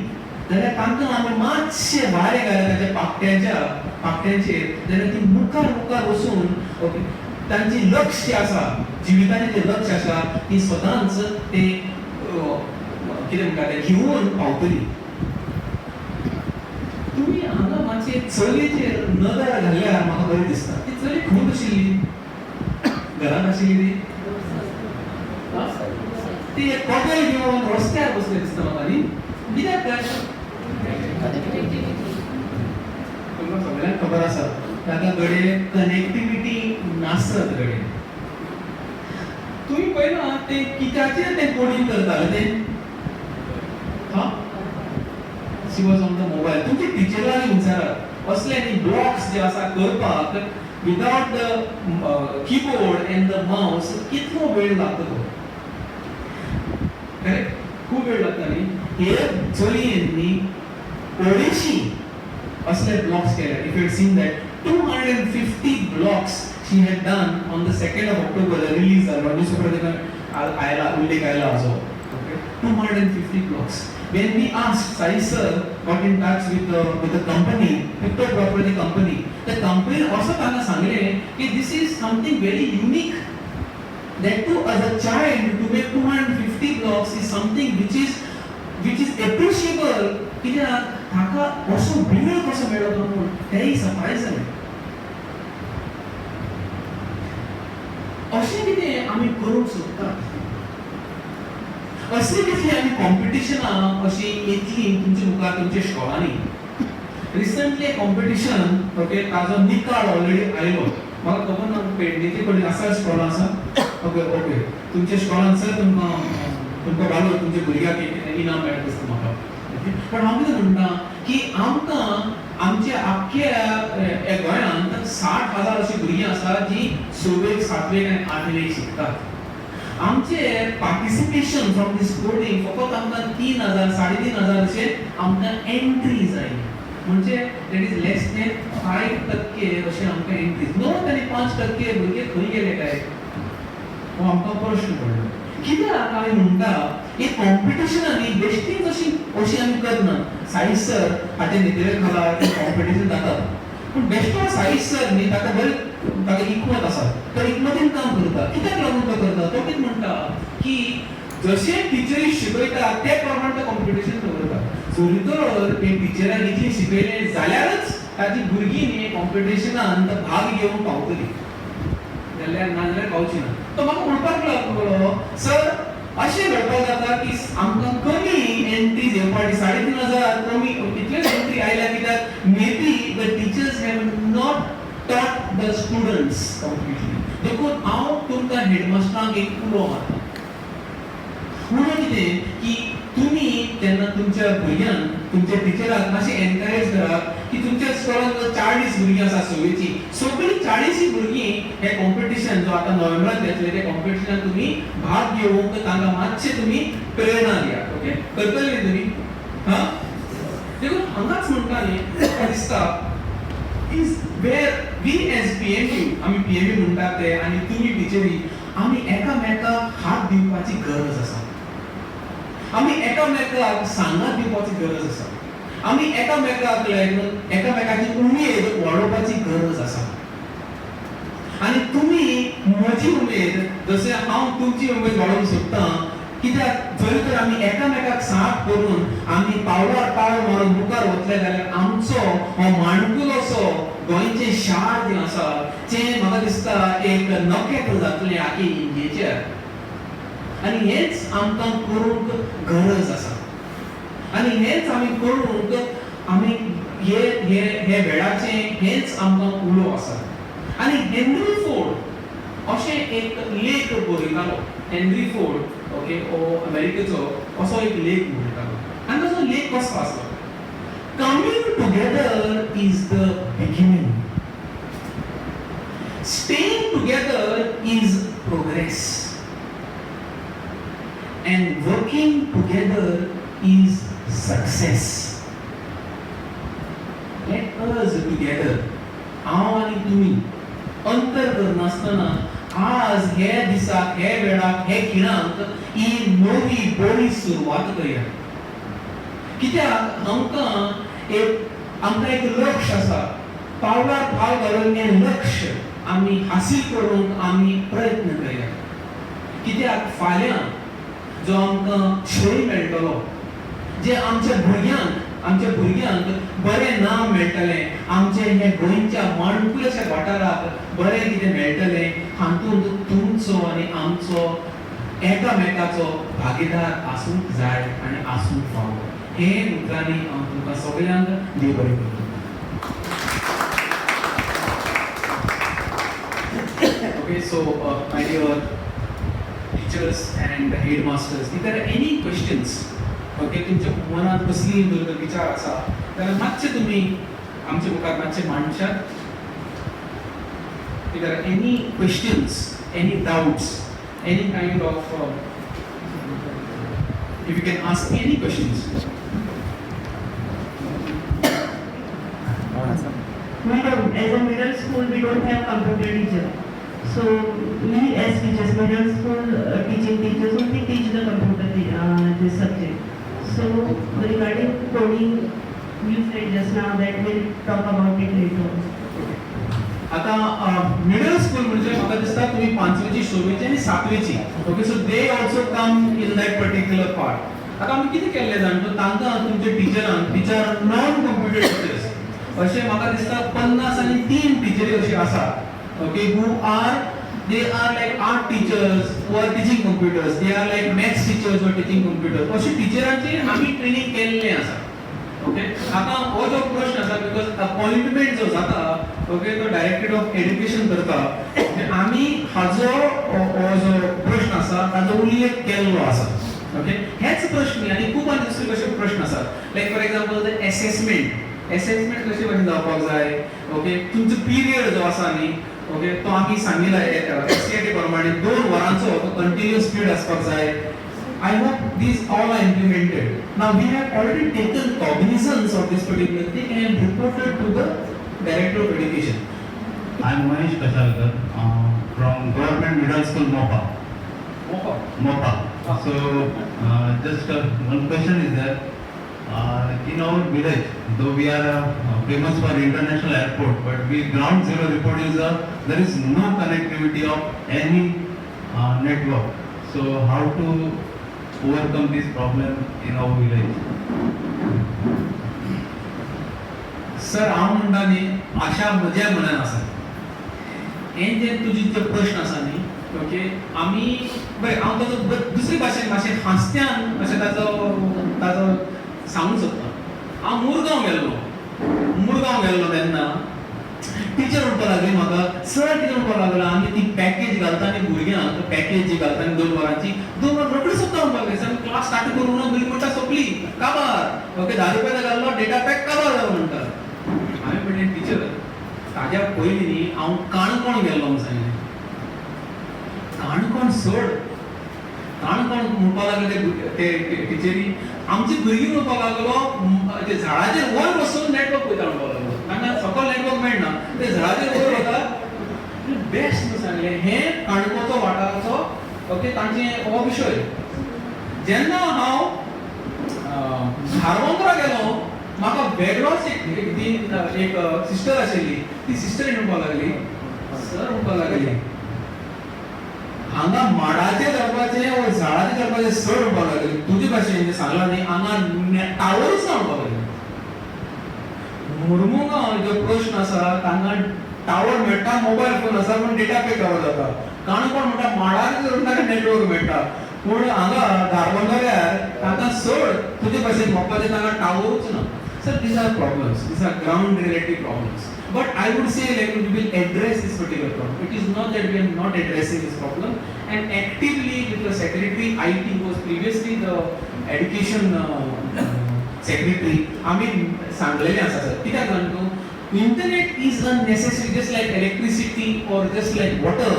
जाल्यार तांकां आमी मातशे भायर घालता ताच्या पाकट्यांचेर जाल्यार ती मुखार वचून ओके तांची लक्ष आसा, जिविताचें जें लक्ष आसा ती सदांच ते कितें म्हणटा तें घेवन पावतली. तुम्ही हांगा मातशे चलयेचेर नदर घाल्ल्यार म्हाका बरें दिसता. ती चली खूब आशिल्ली, घरांत आशिल्ली ती एक कॉटेल घेवन रस्त्यार बसले दिसता म्हाका न्ही. कित्याक काय तुमकां सगळ्यांक खबर आसा ताका कडेन कनेक्टिविटी नासत कडेन. तुम्ही पळयलां ते कित्याचेर ते कोडिंग करताले ते शी वॉज ऑन द मोबाईल. तुमच्या टिचरांनी विचारात असले न्ही ब्लॉक्स जे आसा करपाक without the keyboard end the mouse कितलो वेळ लागतलो? करेक्ट? खूब वेळ लागता न्ही. हे चलयेन न्ही अडेचशी असले ब्लॉक्स केले. If you seen that 250 blocks she had done on the 2nd of October, the release of newspaper आयला उल्लेख आयला असो. Okay, 250 blocks. When we asked, Sai sir got in touch with the company, Picto Property company. The company also तांकां सांगले कि this is something very unique. That too, as a child, to make 250 blocks is something which is appreciable. कित्याक ताका असो वेळ कसो मेळ्ळो तो म्हणून तेंय सरप्रायज जालें. अशें कितें आमी करूंक सोदतात, असली कसली आमी कॉम्पिटिशनां अशी येतली तुमच्या मुखार तुमच्या स्टॉलांनी. रिसंटली कॉम्पिटिशन ओके ताजो निकाल ऑलरेडी आयलो. म्हाका खबर ना पेडणेचे कडेन आसा स्टॉलां आसा ओके तुमच्या स्टॉलान सर तुमकां घालून तुमच्या भुरग्याक एक इनाम मेळटा दिसता म्हाका. पण हांव कितें म्हणटा की आमकां आमच्या आख्या गोंयांत 60,000 अशी भुरगीं आसा जी 6वेक 7वेक आनी 8वेक शिकतात. आमचे पार्टिसिपेशन फ्रॉम दिस कोडिंग फकत आमकां 3,000 3,500 अशे आमकां एंट्री जाय. म्हणजे दॅट इज लेस दॅन 5% अशे आमकां एंट्रीज. 9 आनी 5% भुरगे खंय गेले काय हो आमकां प्रश्न पडलो. कित्याक हांवें म्हणटा हे कॉम्पिटिशनांनी बेश्टीच अशी आमी करना. साई सर हाचे नेतृत्वे खाला कॉम्पिटिशन जातात पूण बेश्टो साई सर न्ही ताका बरें ताका इकमत आसा तो इकमतीन काम करता. कित्याक लागून तो करता? तो कितें म्हणटा की जशे टिचरी शिकयता ते प्रमाणे तो कॉम्पिटिशन दवरता. जरी तर ते टिचरान इतली शिकयलें जाल्यारच ताची भुरगीं न्ही कॉम्पिटिशनान भाग घेवंक पावतली जाल्यार नाजाल्यार पावची ना. तो म्हाका म्हणपाक लागलो सर अशें घडपाक जाता की आमकां कमी एंट्रीज येवपाक 3,500 कमी इतलेच एंट्री आयल्या कित्याक may be the teachers have not टॉट द स्टुडंट्स कंप्लीटली. देखून हांव तुमकां हेडमास्टरांक एक उलो मारता. उलो कितें की तुमी जेन्ना तुमच्या भुरग्यांक तुमच्या टिचराक मातशें एनकरेज करात की तुमच्या स्कॉलान 40 भुरगीं आसा 6वेची सगळीं 40 भुरगीं हे कॉम्पिटिशन जो आतां नोव्हेंबरांत जातलें ते कॉम्पिटिशनान तुमी भाग घेवंक तांकां मातशें तुमी प्रेरणा दियात. ओके करतले तुमी हां. देखून हांगाच म्हणटा न्ही म्हाका दिसता is where we as PMU आमी PMU म्हणटात ते आनी तुमी टिचरी आमी एकामेकाक हात दिवपाची गरज आसा. आमी एकामेकाक सांगात दिवपाची गरज आसा. आमी एकामेकाक एकामेकाची उमेद वाडोवपाची गरज आसा. आनी तुमी म्हजी उमेद जशें हांव तुमची उमेद वाडोवंक सोदतां कित्याक जर तर आमी एकामेकाक साथ करून आमी पावलार पावल मारून मुखार वतले जाल्यार आमचो हो माणकुलोसो गोंयचें शार जें आसा तें म्हाका दिसता एक नखेत्र जातलें आख्या इंडियेचेर. आनी हेच आमकां करूंक गरज आसा. आनी हेच आमी करूंक आमी हे वेळाचें हेच आमकां उलो आसा. आनी हेनरी फोर्ड अशें एक लेख बरयतालो. हेनरी फोर्ड ओके हो अमेरिकेचो असो एक लेख बरयतालो आनी ताचो लेख कसो आसलो. Coming together is the beginning, staying together is progress. and working together is success. Let us together, हांव आनी तुमी अंतर करनासतना आज हे दिसाक हे वेळाक हे खिणाक ही नवी बरी सुरवात करया. कित्याक आमकां एक लक्ष आसा, पावलार पावल घालून हें लक्ष आमी हासील करूंक आमी प्रयत्न करया. कित्याक फाल्यां जो आमकां श्रेय मेळटलो, जे आमच्या भुरग्यांक बरें नांव मेळटलें, आमचे हे गोंयच्या माणकुलेच्या वाठाराक बरें कितें मेळटलें, हातूंत तुमचो आनी आमचो एकामेकाचो भागीदार आसूंक जाय आनी आसूंक फावो. हे उतरांनी हांव तुमकां सगळ्यांक देव बरें करूं. Okay, so my dear teachers and headmasters, if there are any questions, okay, तुमच्या मनात कसली विचार आसा जाल्यार मातशे तुमी आमच्या मुखार मातशे मांडशात. If there are any questions, any doubts, any kind of if you can ask me any questions. Madam, as a middle school, we don't have computer teacher. So we as teachers, middle school teaching teachers only teach the computer this subject. So regarding coding, you said just now that we'll talk about it later. आता middle school म्हणजे म्हाका दिसता तुम्ही 5वीची 6वीची आणि 7वीची. Okay, so they also come in that particular part. आता आमी कितें केल्लें जाणा, तांकां तुमच्या टीचर नॉन कम्प्युटर टीचर्स अशें म्हाका दिसता 50 आनी 3 टीचरी अशी आसा. Okay, they are like art teachers who are teaching computers, they are like maths teachers who are teaching computers. अशी टीचरांची आमी ट्रेनिंग केल्लें आसा. ओके, आता हो जो प्रश्न आसा, बिकॉज अपॉइंटमेंट जो जाता, ओके, तो डायरेक्टर ऑफ एड्युकेशन करता, आमी हाजो हो जो प्रश्न आसा ताजो उल्लेख केल्लो आसा. ओके, हेच प्रश्न आनी खूब आनी दुसरे कशे प्रश्न आसा, लायक फॉर एग्जांपल द असेसमेंट कशे भाशेन जावपाक जाय. ओके, तुमचो पिरियड जो आसा न्ही, ओके, तो आमी सांगिल्ला एससीईआरटी प्रमाणे 2 वरांचो तो कंटिन्यूअस स्पीड आसपाक जाय. I hope these all are implemented. Now we have already taken cognizance of this particular thing and reported to the Director of Education. I am Mahesh Kashalkar from Government Middle School Mopa. Mopa. So just one question is there. In our village, though we are famous for international airport, but we ground zero report is there is no connectivity of any network. So how to overcome this problem in our village? Sir, हांव म्हणटा न्ही, आशा म्हज्या मनान आसा. हे जे तुजी जो प्रश्न आसा न्ही, ओके, आमी बरें हांव ताजो दुसरे भाशेन हास्यान अशें ताजो सांगूंक सोदता. हांव मुरगांव गेल्लो तेन्ना टीचर म्हणपाक लागली म्हाका, सर कितें म्हणपाक लागलो, आमी ती पॅकेज घालता न्ही भुरग्यांक, पॅकेज जी घालता न्ही 2 वरांची, 2 वर रोखडी सोंपता म्हणपाक लागली. सर क्लास स्टार्ट करूं ना, भुरगीं म्हणटा सोंपली काबार. ओके, 10 रुपया घाल्लो, डेटा पॅक काबार जालो म्हणटा. हांवें म्हणलें टीचर, ताज्या पयलीं न्ही हांव काणकोण गेल्लो म्हूण सांगलें. काणकोण सोड, काणकोण म्हणपाक लागले ते टिचरी, आमची भुरगीं म्हणपाक लागलो ते झाडाचेर वर बसून नेटवर्क पळयता म्हणपाक लागलो. तांकां सकयल नेटवर्क मेळना, ते झाडाचेर वयर वता. बेस्ट म्हणून सांगलें. हें काणकोणचो वाठाराचो, ओके, तांचे हो विशय. जेन्ना हांव हारवंकरा गेलो, म्हाका वेगळोच एक सिस्टर आशिल्ली, ती सिस्टर म्हणपाक लागली, सर म्हणपाक लागली, हांगा माडाचे करपाचे वा झाडाचे करपाचे सर म्हणपाक लागली. तुजे भाशेन सांगला न्ही, हांगा टावरूच ना म्हणपाक लागली. मुर्मुगांव जो प्रश्न आसा, तांगा टावर मेळटा, मोबायल फोन आसा, पूण डेटा पॅक कवर जाता. काणकोण म्हणटा माडार ताका नेटवर्क मेळटा, पूण हांगा धारबांदोड्यार तांकां चड तुजे भाशेन मोबायलाचेर तांकां टावरूच ना. Sir, these are problems, these are ground related problems. But I would say like we will address this particular problem. It is not that we are not addressing this problem, and actively with the secretary, IT was previously the education secretary. I mean, सांगलेले आसा sir, कित्याक जाणा तूं, internet is a necessary, just like electricity or just like water.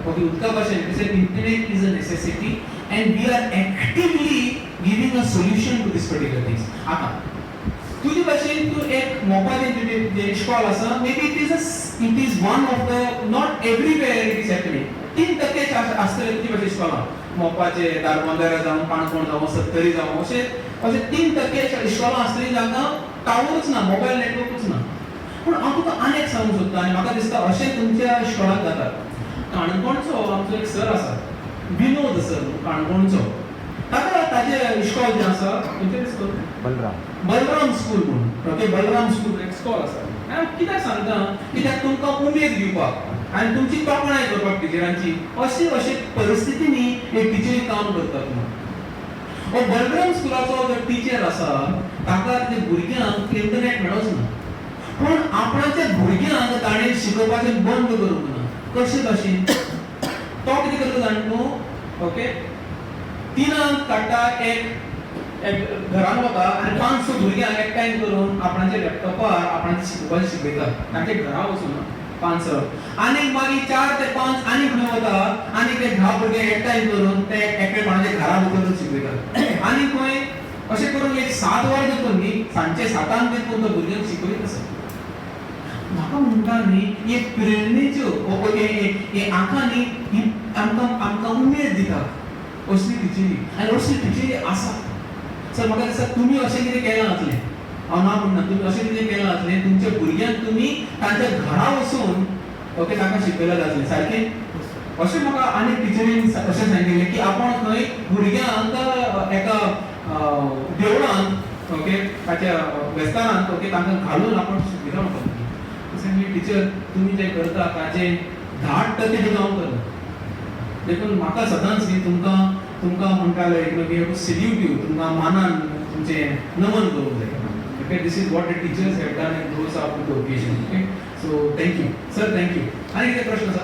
Okay उदका भाशेन internet is a necessity and we are actively giving a solution to this particular things. आता तुझी भाशेन तू एक मोबाईल जे इश्कॉल आसा maybe it is one of the not everywhere it is happening. 3% आसतले तुझी भाशेन इश्कॉलां मोपाचे दारबांदरा जावं काणकोण जावं सत्तरी जावं अशे 3% इश्कॉलां आसतली जाका टावरच ना मोबाईल नेटवर्कच ना. पूण हांव तुका आनी एक सांगूंक सोदता आनी म्हाका दिसता अशें तुमच्या इश्कॉलांत जाता. काणकोणचो आमचो एक सर आसा विनोद सर काणकोणचो ताजे इश्कॉल जे आसा खंयचें इश्कॉल बलराम स्कूल म्हणून ओके बलराम स्कूल एक स्कॉल आसा हांव कित्याक सांगता कित्याक तुमकां उमेद दिवपाक आनी तुमची तोखणाय करपाक टिचरांची अशी परिस्थितींनी एक टिचरी काम करतात म्हणून हो बलराम स्कुलाचो जो टिचर आसा ताका ते भुरग्यांक इंटरनेट मेळच ना पूण आपणाच्या भुरग्यांक ताणें शिकोवपाचें बंद करूंक ना कशे भाशेन तो कितें करता जाण तूं ओके 3 काडटा एक घरान वता आनी 500 भुरग्यांक एकठांय करून आपणाच्या लॅपटॉपार आपणाचें शिकोवपाचें शिकयता तांचे घरा वचून 500 आनी मागीर 4 ते 5 आनी खंय वता आनी ते 10 भुरगे एकठांय करून ते एकमेकांच्या घरा भितर शिकयता आनी खंय अशें करून एक 7 वरां जातली न्ही सांजचे 7 ते तो भुरग्यांक शिकयत आसा म्हाका म्हणटा न्ही एक प्रेरणेच्यो हे आंखांनी आमकां उमेद दिता असली टिचरी आनी असली टिचरी आसा सर म्हाका दिसता तुमी अशें कितें केलां आसलें हांव ना म्हणना तुमी अशें कितें केलां आसलें तुमच्या भुरग्यांक तुमी तांच्या घरा वचून ओके तांकां शिकयलें आसलें सारकें अशें म्हाका आनी टिचरीन अशें सांगिल्लें की आपण खंय भुरग्यांक एका देवळांत ओके ताच्या वेस्तारांत ओके तांकां घालून आपण शिकयता म्हणटा टीचर तुम्ही जे करता ताचे 10% सुद्धा हांव करना देखून म्हाका सदांच न्ही तुमकां म्हणटाले we have to salute you तुमकां मानान तुमचें नमन करूंक जाय okay this is what the teachers have done and those are to the occasion okay so thank you sir thank you आनी कितें प्रश्न आसा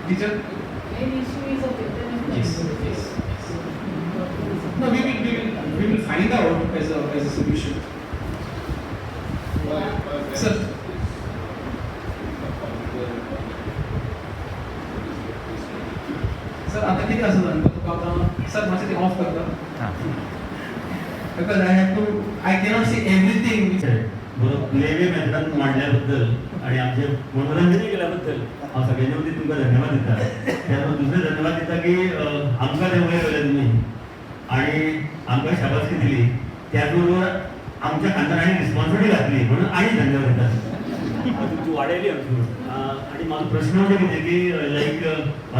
teacher Main issue is of internet. Yes. No, we will find out as a solution. Sir. Sir, आता किती असं जाणतो तुका sir मातशें ते ऑफ करता because I cannot say everything. Play way मेथडान मांडल्याबद्दल आणि आमचे मनोरंजन केल्याबद्दल हांव सगळ्यांच्या वतीन तुमकां धन्यवाद दिता त्यानंतर दुसरे धन्यवाद दिता की आमकां ते वयर व्हेले तुमी आणि आमकां शाबासकी दिली त्याचबरोबर आमच्या खानदारांनी रिस्पॉन्सिबिलिटी घातली म्हणून आणि धन्यवाद दिता ती वाडयली आमची आणि माझा प्रश्न म्हणजे कितें की like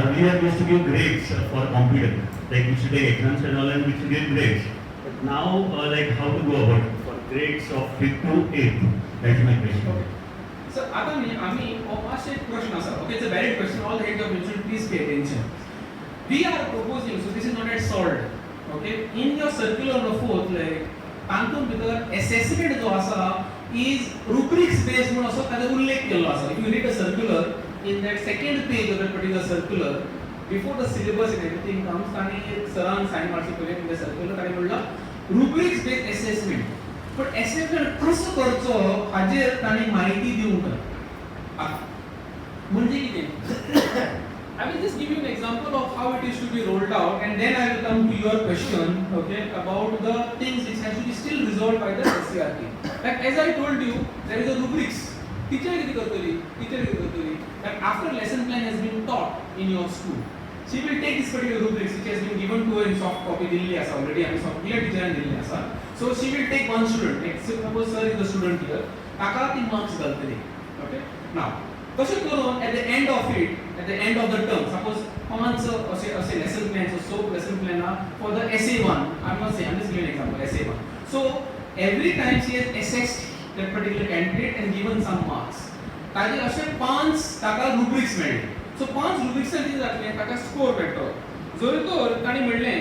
earlier use to give grades for computer like we should take exams and all and we should give grades but now like how to go about grades of 5th to 8th. That's my question. Okay. So, आता आम्ही असे प्रश्न आसा. Okay, it's a valid question. All the heads of institution, please pay attention. We are proposing, so this is not yet solved. Okay, in your circular on the 4th, like तांतून भितर assessment जो आसा is rubrics based म्हणून असो ताचो उल्लेख केल्लो आसा. If you read a circular, in that second page of that particular circular, before the syllabus and everything comes, ताणी सरान साइन मारची पयले in the circular ताणी म्हणला rubrics based assessment. पण असेसमेंट कसं करचो हाजेर ताणी माहिती दिवंक ना म्हणजे कितें I will just give you an example of how it is to be rolled out and then I will come to your question okay about the things which has to be still resolved by the SCRT. Like as I told you there is a rubrics teacher किती करतली like after lesson plan has been taught in your school she will take this particular rubrics which has been given to her in soft copy Delhi asa already आम्ही soft clear teacher Delhi asa so she will take one student like suppose sir is the student here ताका ती marks घालतली okay now कशें करून at the end of the term suppose पांच असे lesson plans so lesson plan for the SA1 I'm not saying I'm just giving an example SA1 so every time she has assessed that particular candidate and given some marks ताजे असे 5 ताका rubrics मेळ्ळे so 5 rubrics कितें जातलें ताका score मेळटलो जर तर ताणी म्हणलें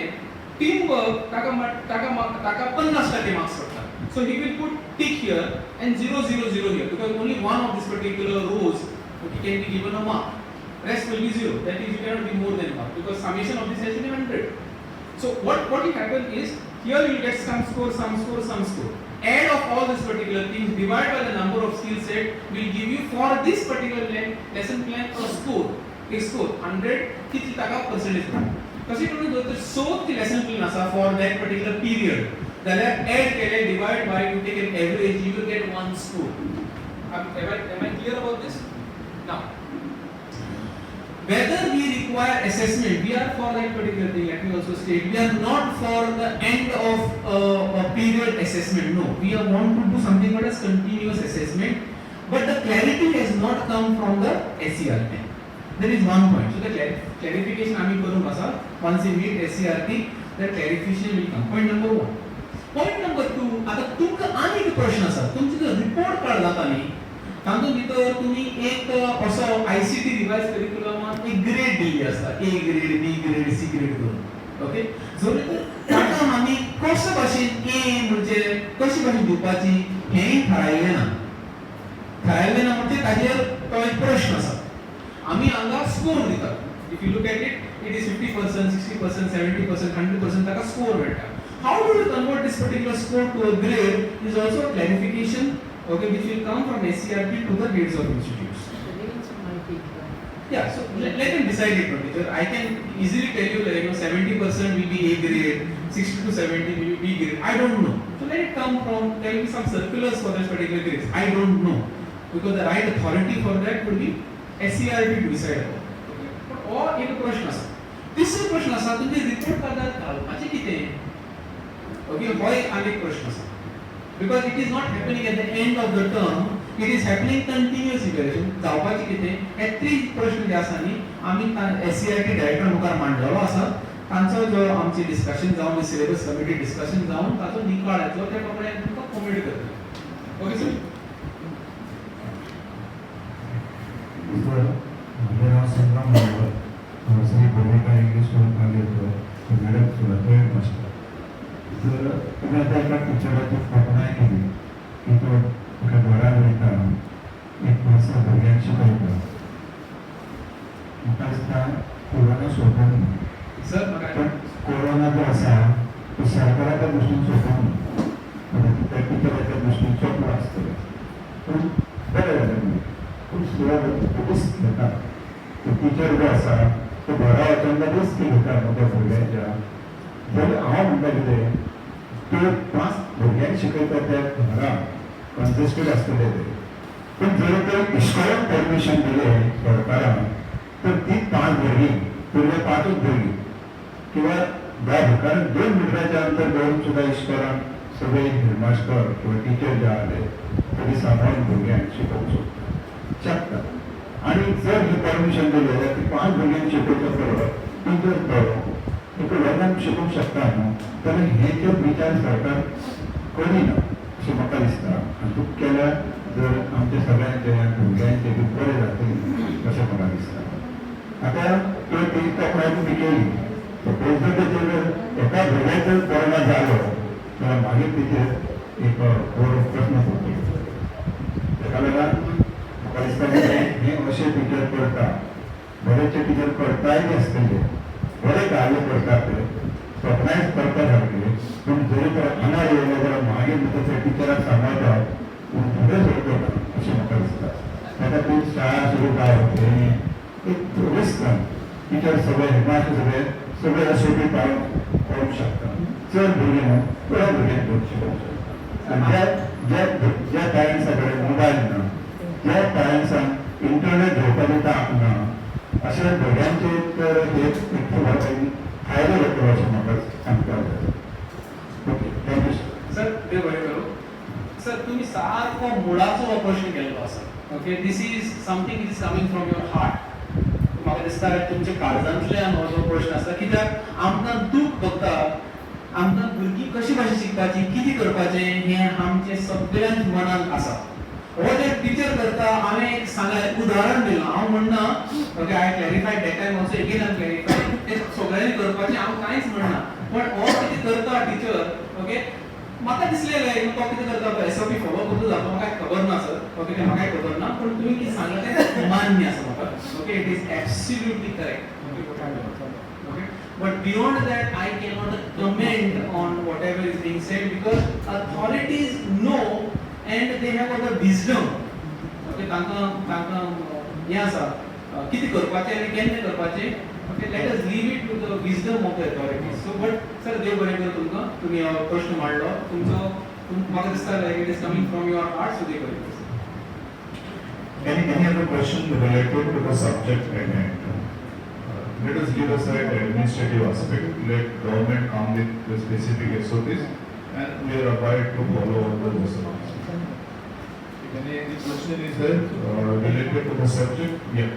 टीम वर्क ताका 50% मार्क्स पडटा so he will put tick here and 000 here because only one of this particular rows okay can be given a mark rest will be 0 that is you cannot be more than mark because summation of this has to be 100 so what will happen is here you will get some score, some score, some score. Add of all these particular things, divide by the number of skill set, will give you for this particular lesson plan a score. A score 100 किती टका percentage कशी करून जर तर 100 ची lesson plan असा for that particular period जाल्यार add केले divide by you take an average you will get one score. Am I clear about this? Now whether we require assessment, we are for that particular thing. Let me also state, we are not for the end of a period assessment. No, we are want to do something called as continuous assessment. But the clarity has not come from the SCRT. There is one point. So the clarification I mean करून बसा. Once you meet SCRT, the clarification will come. Point number 1. Point number 2. आता तुमका आणि एक प्रश्न असा. तुमची जो रिपोर्ट कार्ड जाता न्ही तातूंत भितर तुम्ही एक असो ICT रिवाइज करिक्युलमात एक ग्रेड दिल्ली आसता A grade B grade C grade करून ओके जर ताका आमी कशे भाशेन A म्हणजे कशी भाशेन दिवपाची हें थारायलें ना म्हणजे ताजेर तो एक प्रश्न आसा आमी हांगा स्कोर दितात if you look at it it is 50% 60% 70% 100% ताका स्कोर मेळटा how do you convert this particular score to a grade is also a clarification okay which will come from SCRT to the heads of institutes. The range might be Yeah, so let them decide it, teacher. I can easily tell you like 70% will be A grade, 60 to 70 will be B grade. I don't know. So let it come from, there will be some circulars for that particular grades. I don't know. Because the right authority for that would be SCRT to decide about. Okay. But or एक प्रश्न असा. तिसरा प्रश्न असा तुम्ही report कार्डात घालपाचे कितें? Okay, हो एक आनीक प्रश्न असा. Because it is not happening at the end of the term, it is happening continuous evaluation. जावपाचे कितें? हे 3 प्रश्न जे आसा न्ही आमी SCRT डायरेक्टर मुखार मांडलेलो आसा. तांचो जो आमचे डिस्कशन जावन सिलेबस कमिटी डिस्कशन जावन ताचो निकाल येतलो त्या प्रमाणे तुमकां कमिट करतले. Okay sir? माझे नाव संग्राम मानवर श्री भूमिका इंग्लिश स्कूल कॉलेजवर मॅडम सुरतोय मास्टर तर तुम्ही आता एका टीचराची कल्पना केली की तो एका घरात वयता एक माणसा भुरग्यांक शिकयता म्हाका दिसता कोरोना सोडून सर पण कोरोना जो आसा तो सरकाराच्या दृश्टीन सोडून त्या टिचराच्या दृश्टीन चोपडो आसतलो पूण बरें जालें पूण सुवात रिस्क घेता तो टिचर जो आसा तो घरा वचून रिस्क घेता त्या भुरग्यांच्या जाल्यार हांव म्हणटा कितें तो 5 भुरग्यांक शिकयता त्या घरान कंजेस्टेड आसतले ते पूण जर तर इस्कॉलान परमिशन दिलें सरकारान तर ती 5 भुरगीं पयले 5च भुरगीं किंवा ह्या भितर 2 मिटराच्या अंतर दवरून सुद्दां इस्कॉलान सगळे हेडमास्टर किंवा टिचर जे आसले तरी सांबाळून भुरग्यांक शिकोवंक शकता आनी जर ही परमिशन दिलें जाल्यार ती 5 भुरग्यांक शिकोवचो पडलो पूण जर तो एका वर्गांत शिकोवंक शकता न्हू जाल्यार हे जे विचार सरकार करिना अशें म्हाका दिसता आनी तूं केल्यार जर आमच्या सगळ्यांचे भुरग्यांचे बी बरें जातलें अशें म्हाका दिसता आतां त्यो ती तोखणाय तुमी केली सपोज जर तेजेर एका भुरग्याक जर कोरोना जालो जाल्यार मागीर तेजेर एक व्हड प्रस्न पडटलो ताका लागून म्हाका दिसता की हे अशें टिचर करता बरेचशे टिचर करताय बी आसतले बरे कार्य करतात ते स्वप्नायच करता सारके पूण जरी तर हांगा येयले जाल्यार मागीर त्या टिचराक सांबाळटा पूण फुडें सरता अशें म्हाका दिसता ताका ती शाळा सुरू जावप हें एक रिस्क टिचर सगळे हेडमास्टर सगळे SOP पाळूंक शकता चड भुरगीं न्हू थोड्या भुरग्यांक शिकोवंक शकता आनी ज्या पॅरंट्सा कडेन मोबायल ना ज्या पॅरंट्सांक इंटरनेट घेवपाचें तांक ना अशा भुरग्यांचे तर हे फायदो जातलो अशें म्हाका सांगता ओके थँक्यू सर देव बरें करूं सर तुम्ही सारको मुळाचो हो प्रश्न केल्लो आसा okay this is something is coming from your heart म्हाका दिसता तुमच्या काळजांतल्यान हो जो प्रश्न आसा कित्याक आमकां दूख भोगता आमकां भुरगीं कशी भाशेन शिकपाची कितें करपाचें हें आमचे सगळ्यांच मनांत आसा हो जे टीचर करता हांवें एक सांगा उदाहरण दिलां हांव म्हणना okay I clarified that time also again I clarified तें सगळ्यांनी करपाचें हांव कांयच म्हणना पण हो कितें करता टीचर ओके म्हाका दिसलेलें तो कितें करता तो SOP फॉलो करता जातो म्हाका खबर ना सर ओके तें म्हाकाय खबर ना पूण तुमी कितें सांगलें तें मान्य आसा म्हाका okay it is absolutely correct okay But beyond that, I cannot comment on whatever is being said because authorities know and they have the wisdom. Okay, तांकां हें आसा कितें करपाचें आनी केन्ना करपाचें. Okay, let us leave it to the wisdom of the authorities. So, but sir, देव बरें करूं तुमकां. तुम्ही हो प्रश्न मांडलो. म्हाका दिसता like it is coming from your heart, so देव बरें करूं. Any other question related to the subject at hand? Let us leave aside the administrative aspect. Let government come with the specific SOPs and we are obliged to follow all the SOPs. If any question is there related to the subject, yeah.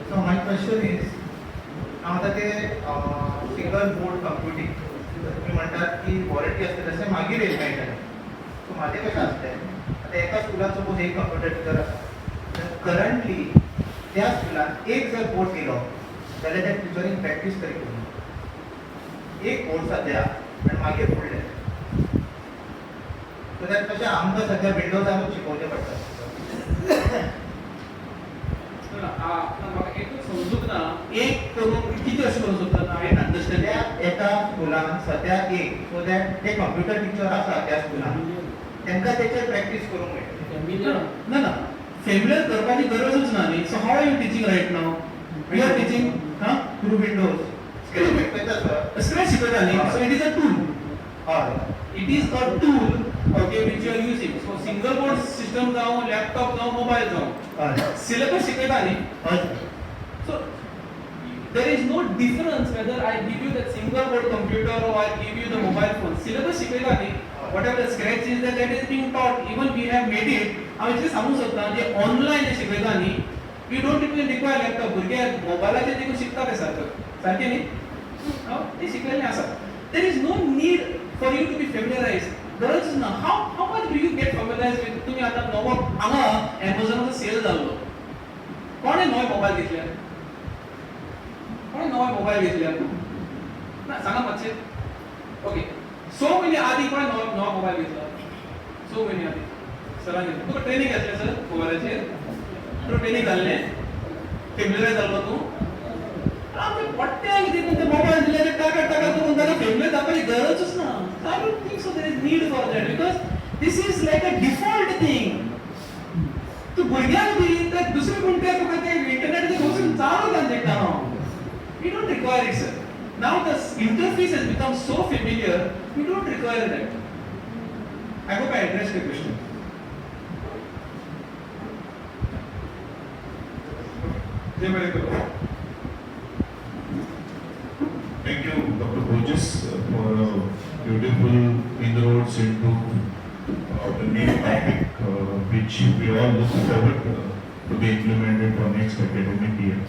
So my question is, now that single board computing, तुम्ही म्हणतात की warranty असते तसे मागीर येईल मेळटलें. So माझे कशें आसलें आतां एका स्कुलान सपोज एक कंप्युटर टिचर आसा करंटली त्या स्कुलान एक जर बोर्ड गेलो जाल्यार त्या टिचरीन प्रॅक्टीस तरी करूं एक बोर्ड सद्या आनी मागीर फुडलें. सो दॅट तशें आमकां सद्या विंडोजानूच शिकोवचें पडटा. म्हाका एकूच समजूंक ना एक करून कितें अशें करूंक सोदता हांव अंडरस्टँड. एका स्कुलान सद्या एक सो दॅट ते कंप्युटर टिचर आसा त्या स्कुलान तांकां तेचेर प्रॅक्टीस करूंक मेळटा. ना ना फेमिलियर करपाची गरजूच ना न्ही. So how are you teaching right now? We are teaching through Windows screen शिकयता सर. स्क्रेच शिकयता न्ही. So it is a tool. हय it is a tool okay which you are using. So single board system जावं laptop जावं mobile जावं syllabus शिकयता न्ही. So there is no difference whether I give you that single board computer or I give you the mobile phone. Syllabus शिकयता न्ही. Whatever the scratch is that is being taught. Even we have made it. हांव इतलें सांगूंक सोदता जे online जे शिकयता न्ही we don't even require laptop. भुरगे मोबायलाचेर देखून शिकता ते सारकें न्ही. ते शिकयल्लें आसा. There is no need for you to be familiarized. गरज ना. How much do you get familiarized with? तुम्ही आता नवो हांगा Amazonचो सेल जाल्लो. कोणे नवे मोबायल घेतल्या? कोणे नवे मोबायल घेतल्या? ना सांगा मातशें. ओके. सो म्हयने आदी कोणे नवो मोबायल घेतला? सो म्हयने आदी. सरान घेतला. तुका ट्रेनिंग घेतलें सर मोबायलाचेर? तुका ट्रेनिंग जाल्लें? फेमिलियरायज जाल्लो तूं? आमचे पट्ट्याक कितें ते मोबायल दिले ते टाका करून ताका फेमिलियर जावपाची गरजूच ना. I don't think so there is need for that because this is like a default thing. तू भुरग्यांक दी तर दुसरे कोण ते तुका ते इंटरनेटाचेर वचून चालू तांचे We don't require it, sir. Now the interface has become so familiar, we don't require that. I hope I addressed the question. Thank you, Dr. Burgess, for a beautiful inroads into the new topic, which we all look forward to be implemented for next academic year.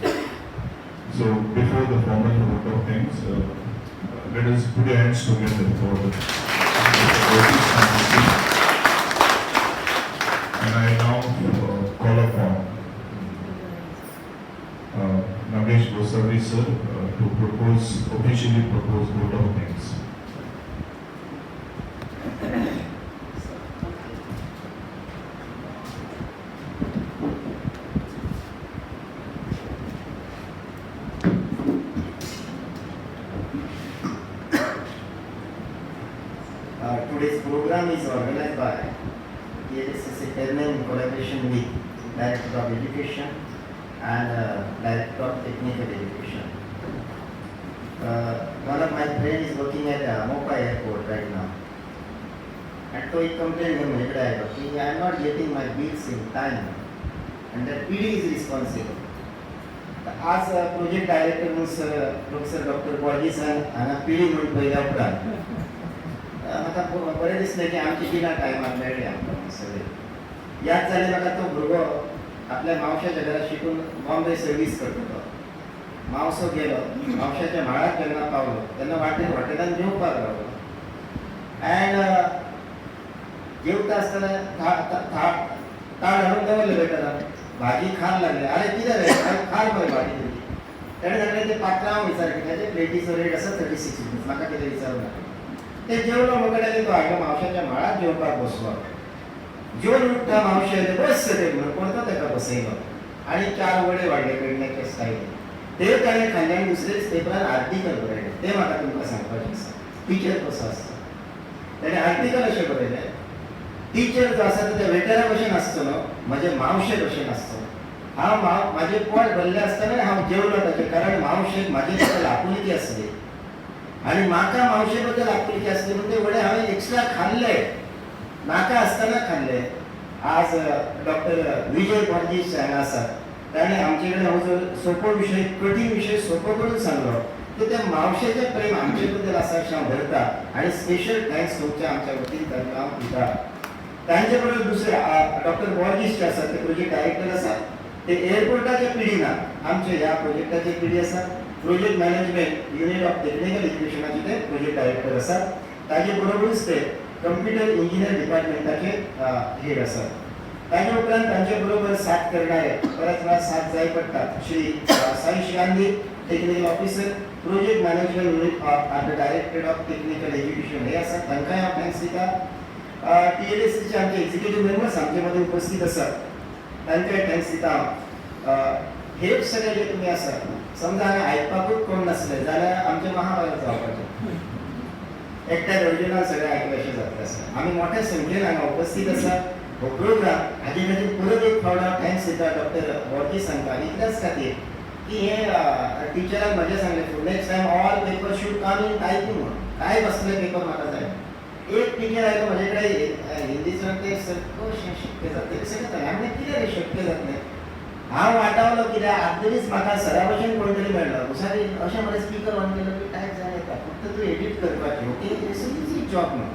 So, before the formal vote of thanks, let us put your hands together for the and I now call upon Nagesh Gosavi sir to officially propose vote of thanks. Today's program is organized by TLSSA Chairman in collaboration with Director of Education and Director of Technical Education. One of my friends is working at Mopa Airport right now. And so he complained to me that I am not getting my bills in time and that PD is responsible. As project director Professor Dr. Burgess and PD म्हणून पहिल्या उपरांत म्हाका बरें दिसलें की आमची बिलां टायमार मेळ्ळी आमकां सगळें. याद जालें म्हाका तो भुरगो आपल्या मावशाच्या घरा शिकून बॉम्बे सर्वीस करता. मावसो गेलो मावशाच्या म्हाळाक जेन्ना पावलो तेन्ना वाटेर हॉटेलान जेवपाक रावलो. एंड जेवता आसतना ताट हाडून दवरलें वेटरान. भाजी खार लागली. अरे कितें रे खार पळय भाजी तुजी. ताणें सांगलें ते पात्रांव विचार की ताचे प्लेटीचो रेट आसा 36 रुपीज. म्हाका कितें विचारूं नाका. ते जेवलो म्हगेले तो हाडलो मावशाच्या माळात जेवपाक बसलो. जेवण उठता मावशे बस रे म्हणून परतो ताका बसयलो आनी 4 वडे वाडले पेडण्याचे स्टाईल. ते ताणें खाल्ले आनी दुसरेच पेपरार आर्टिकल बरयलें. ते म्हाका तुमकां सांगपाचें आसा. टिचर कसो आसता. ताणें आर्टिकल अशें बरयलें, टीचर जो आसा तो त्या वेटरा भशेन आसचो न्हू, म्हजे मावशे भशेन आसचो. हांव म्हाजें पोट भरलें आसतना हांव जेवलो ताचें कारण मावशेक म्हाजे बद्दल आपुलकी आसली आनी म्हाका मावशे बद्दल आपुलकी आसली म्हणून ते वडे हांवें एक्स्ट्रा खाल्ले, नाका आसतना खाल्ले. आज डॉक्टर विजय बोर्जीस हांगा आसात. ताणें आमचे कडेन हो जो सोपो विशय, कठीण विशय सोपो करून सांगलो. तर ते मावशेचें प्रेम आमचे बद्दल आसा अशें हांव धरता आनी स्पेशल थँक्स तुमच्या आमच्या वतीन तांकां हांव दिता. तांचे बरोबर दुसरे डॉक्टर बोर्जीस जे आसात ते प्रोजेक्ट डायरेक्टर आसात. ते एअरपोर्टाच्या पिढीना आमचे ह्या प्रोजेक्टाचे पिढी आसात. Project management unit of technical एज्युकेशनाचे ते प्रोजेक्ट डायरेक्टर आसात. ताचे बरोबरूच ते कंप्युटर इंजिनियर डिपार्टमेंटाचे हेड आसात. ताचे उपरांत तांचे बरोबर साथ करणारे बऱ्याच वेळा साथ जाय पडटात. Shri Saish Gandhi technical officer, project management unit of director of technical education हे आसात. तांकांय हांव थँक्स दिता. TLSचे आमचे एक्झिक्युटिव्ह मेंबर्स आमचे मध्ये उपस्थित आसात. तांकांय थँक्स दिता हांव. हे सगळे जे तुमी आसात, समजा हांगा आयकपाकूच कोण नासले जाल्यार आमचें महाभारत जावपाचें. एकट्या दर्जनान सगळें आयकपाचें जातलें आसा. आमी मोठ्या संख्येन हांगा उपस्थित आसात. हो प्रोग्राम हाजे खातीर परत एक फावट हांव थँक्स दिता डॉक्टर बोर्जीस हांकां इतल्याच खातीर की हे टिचरान म्हजें सांगलें next time all paper should come in typing म्हणून. टायप आसले पेपर म्हाका जाय. एक टिचर आयलो म्हजे कडेन हिंदीचो ते कशें शक्य जातलें सगळें हांवें कितें रे शक्य जातलें. हांव वाटावलो कित्याक आदलीच म्हाका सरा भशेन कोण तरी मेळ्ळो. हुशारी अशें म्हळें स्पिकर ऑन केलो की टायप जाय येता. फक्त तूं एडिट करपाचें. ओके इट्स इजी जॉब न्हू.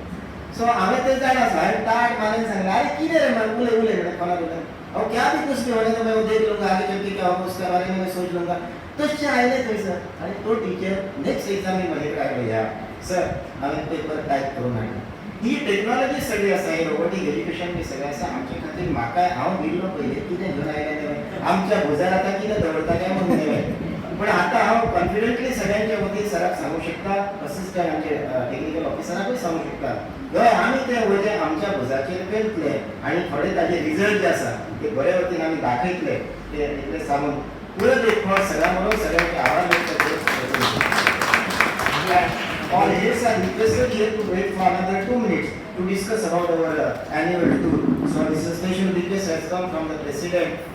सो हांवें तें जाणा आसलो. हांवें टाट मारून सांगलें अरे कितें रे म्हाका उलय म्हणून कोणाक उलय. हांव क्या भी कुछ भी होने तो मैं वो देख लूंगा आगे चल के क्या होगा उसके बारे में मैं सोच लूंगा. तशें आयलें थंयसर आनी तो टिचर नेक्स्ट एग्जामीक म्हजे कडेन आयलो या सर हांवें पेपर टायप करून हाडला. ही टेक्नॉलॉजी सगळी आसा, ही रोबोटीक एज्युकेशन बी सगळें आसा. आमचे खातीर म्हाका हांव भिल्लो पयलीं कितें घेवन आयलें तें आमच्या भुजार आतां कितें दवरता काय म्हणून नेवें. पण आतां हांव कॉन्फिडंटली सगळ्यांच्या वतीन सराक सांगूं शकता, असिस्टंट आमचे टेक्निकल ऑफिसराकूय सांगूं शकता हय आमी तें वजें आमच्या भुजाचेर पेलतले आनी थोडे ताजे रिजल्ट जे आसा ते बरे वतीन आमी दाखयतले. ते इतलें सांगून परत एक फावट सगळ्यां बरोबर सगळ्यांचे आभार व्यक्त करता. All heads are requested here to wait for another 2 minutes to discuss about our annual tour. So this special request has come from the President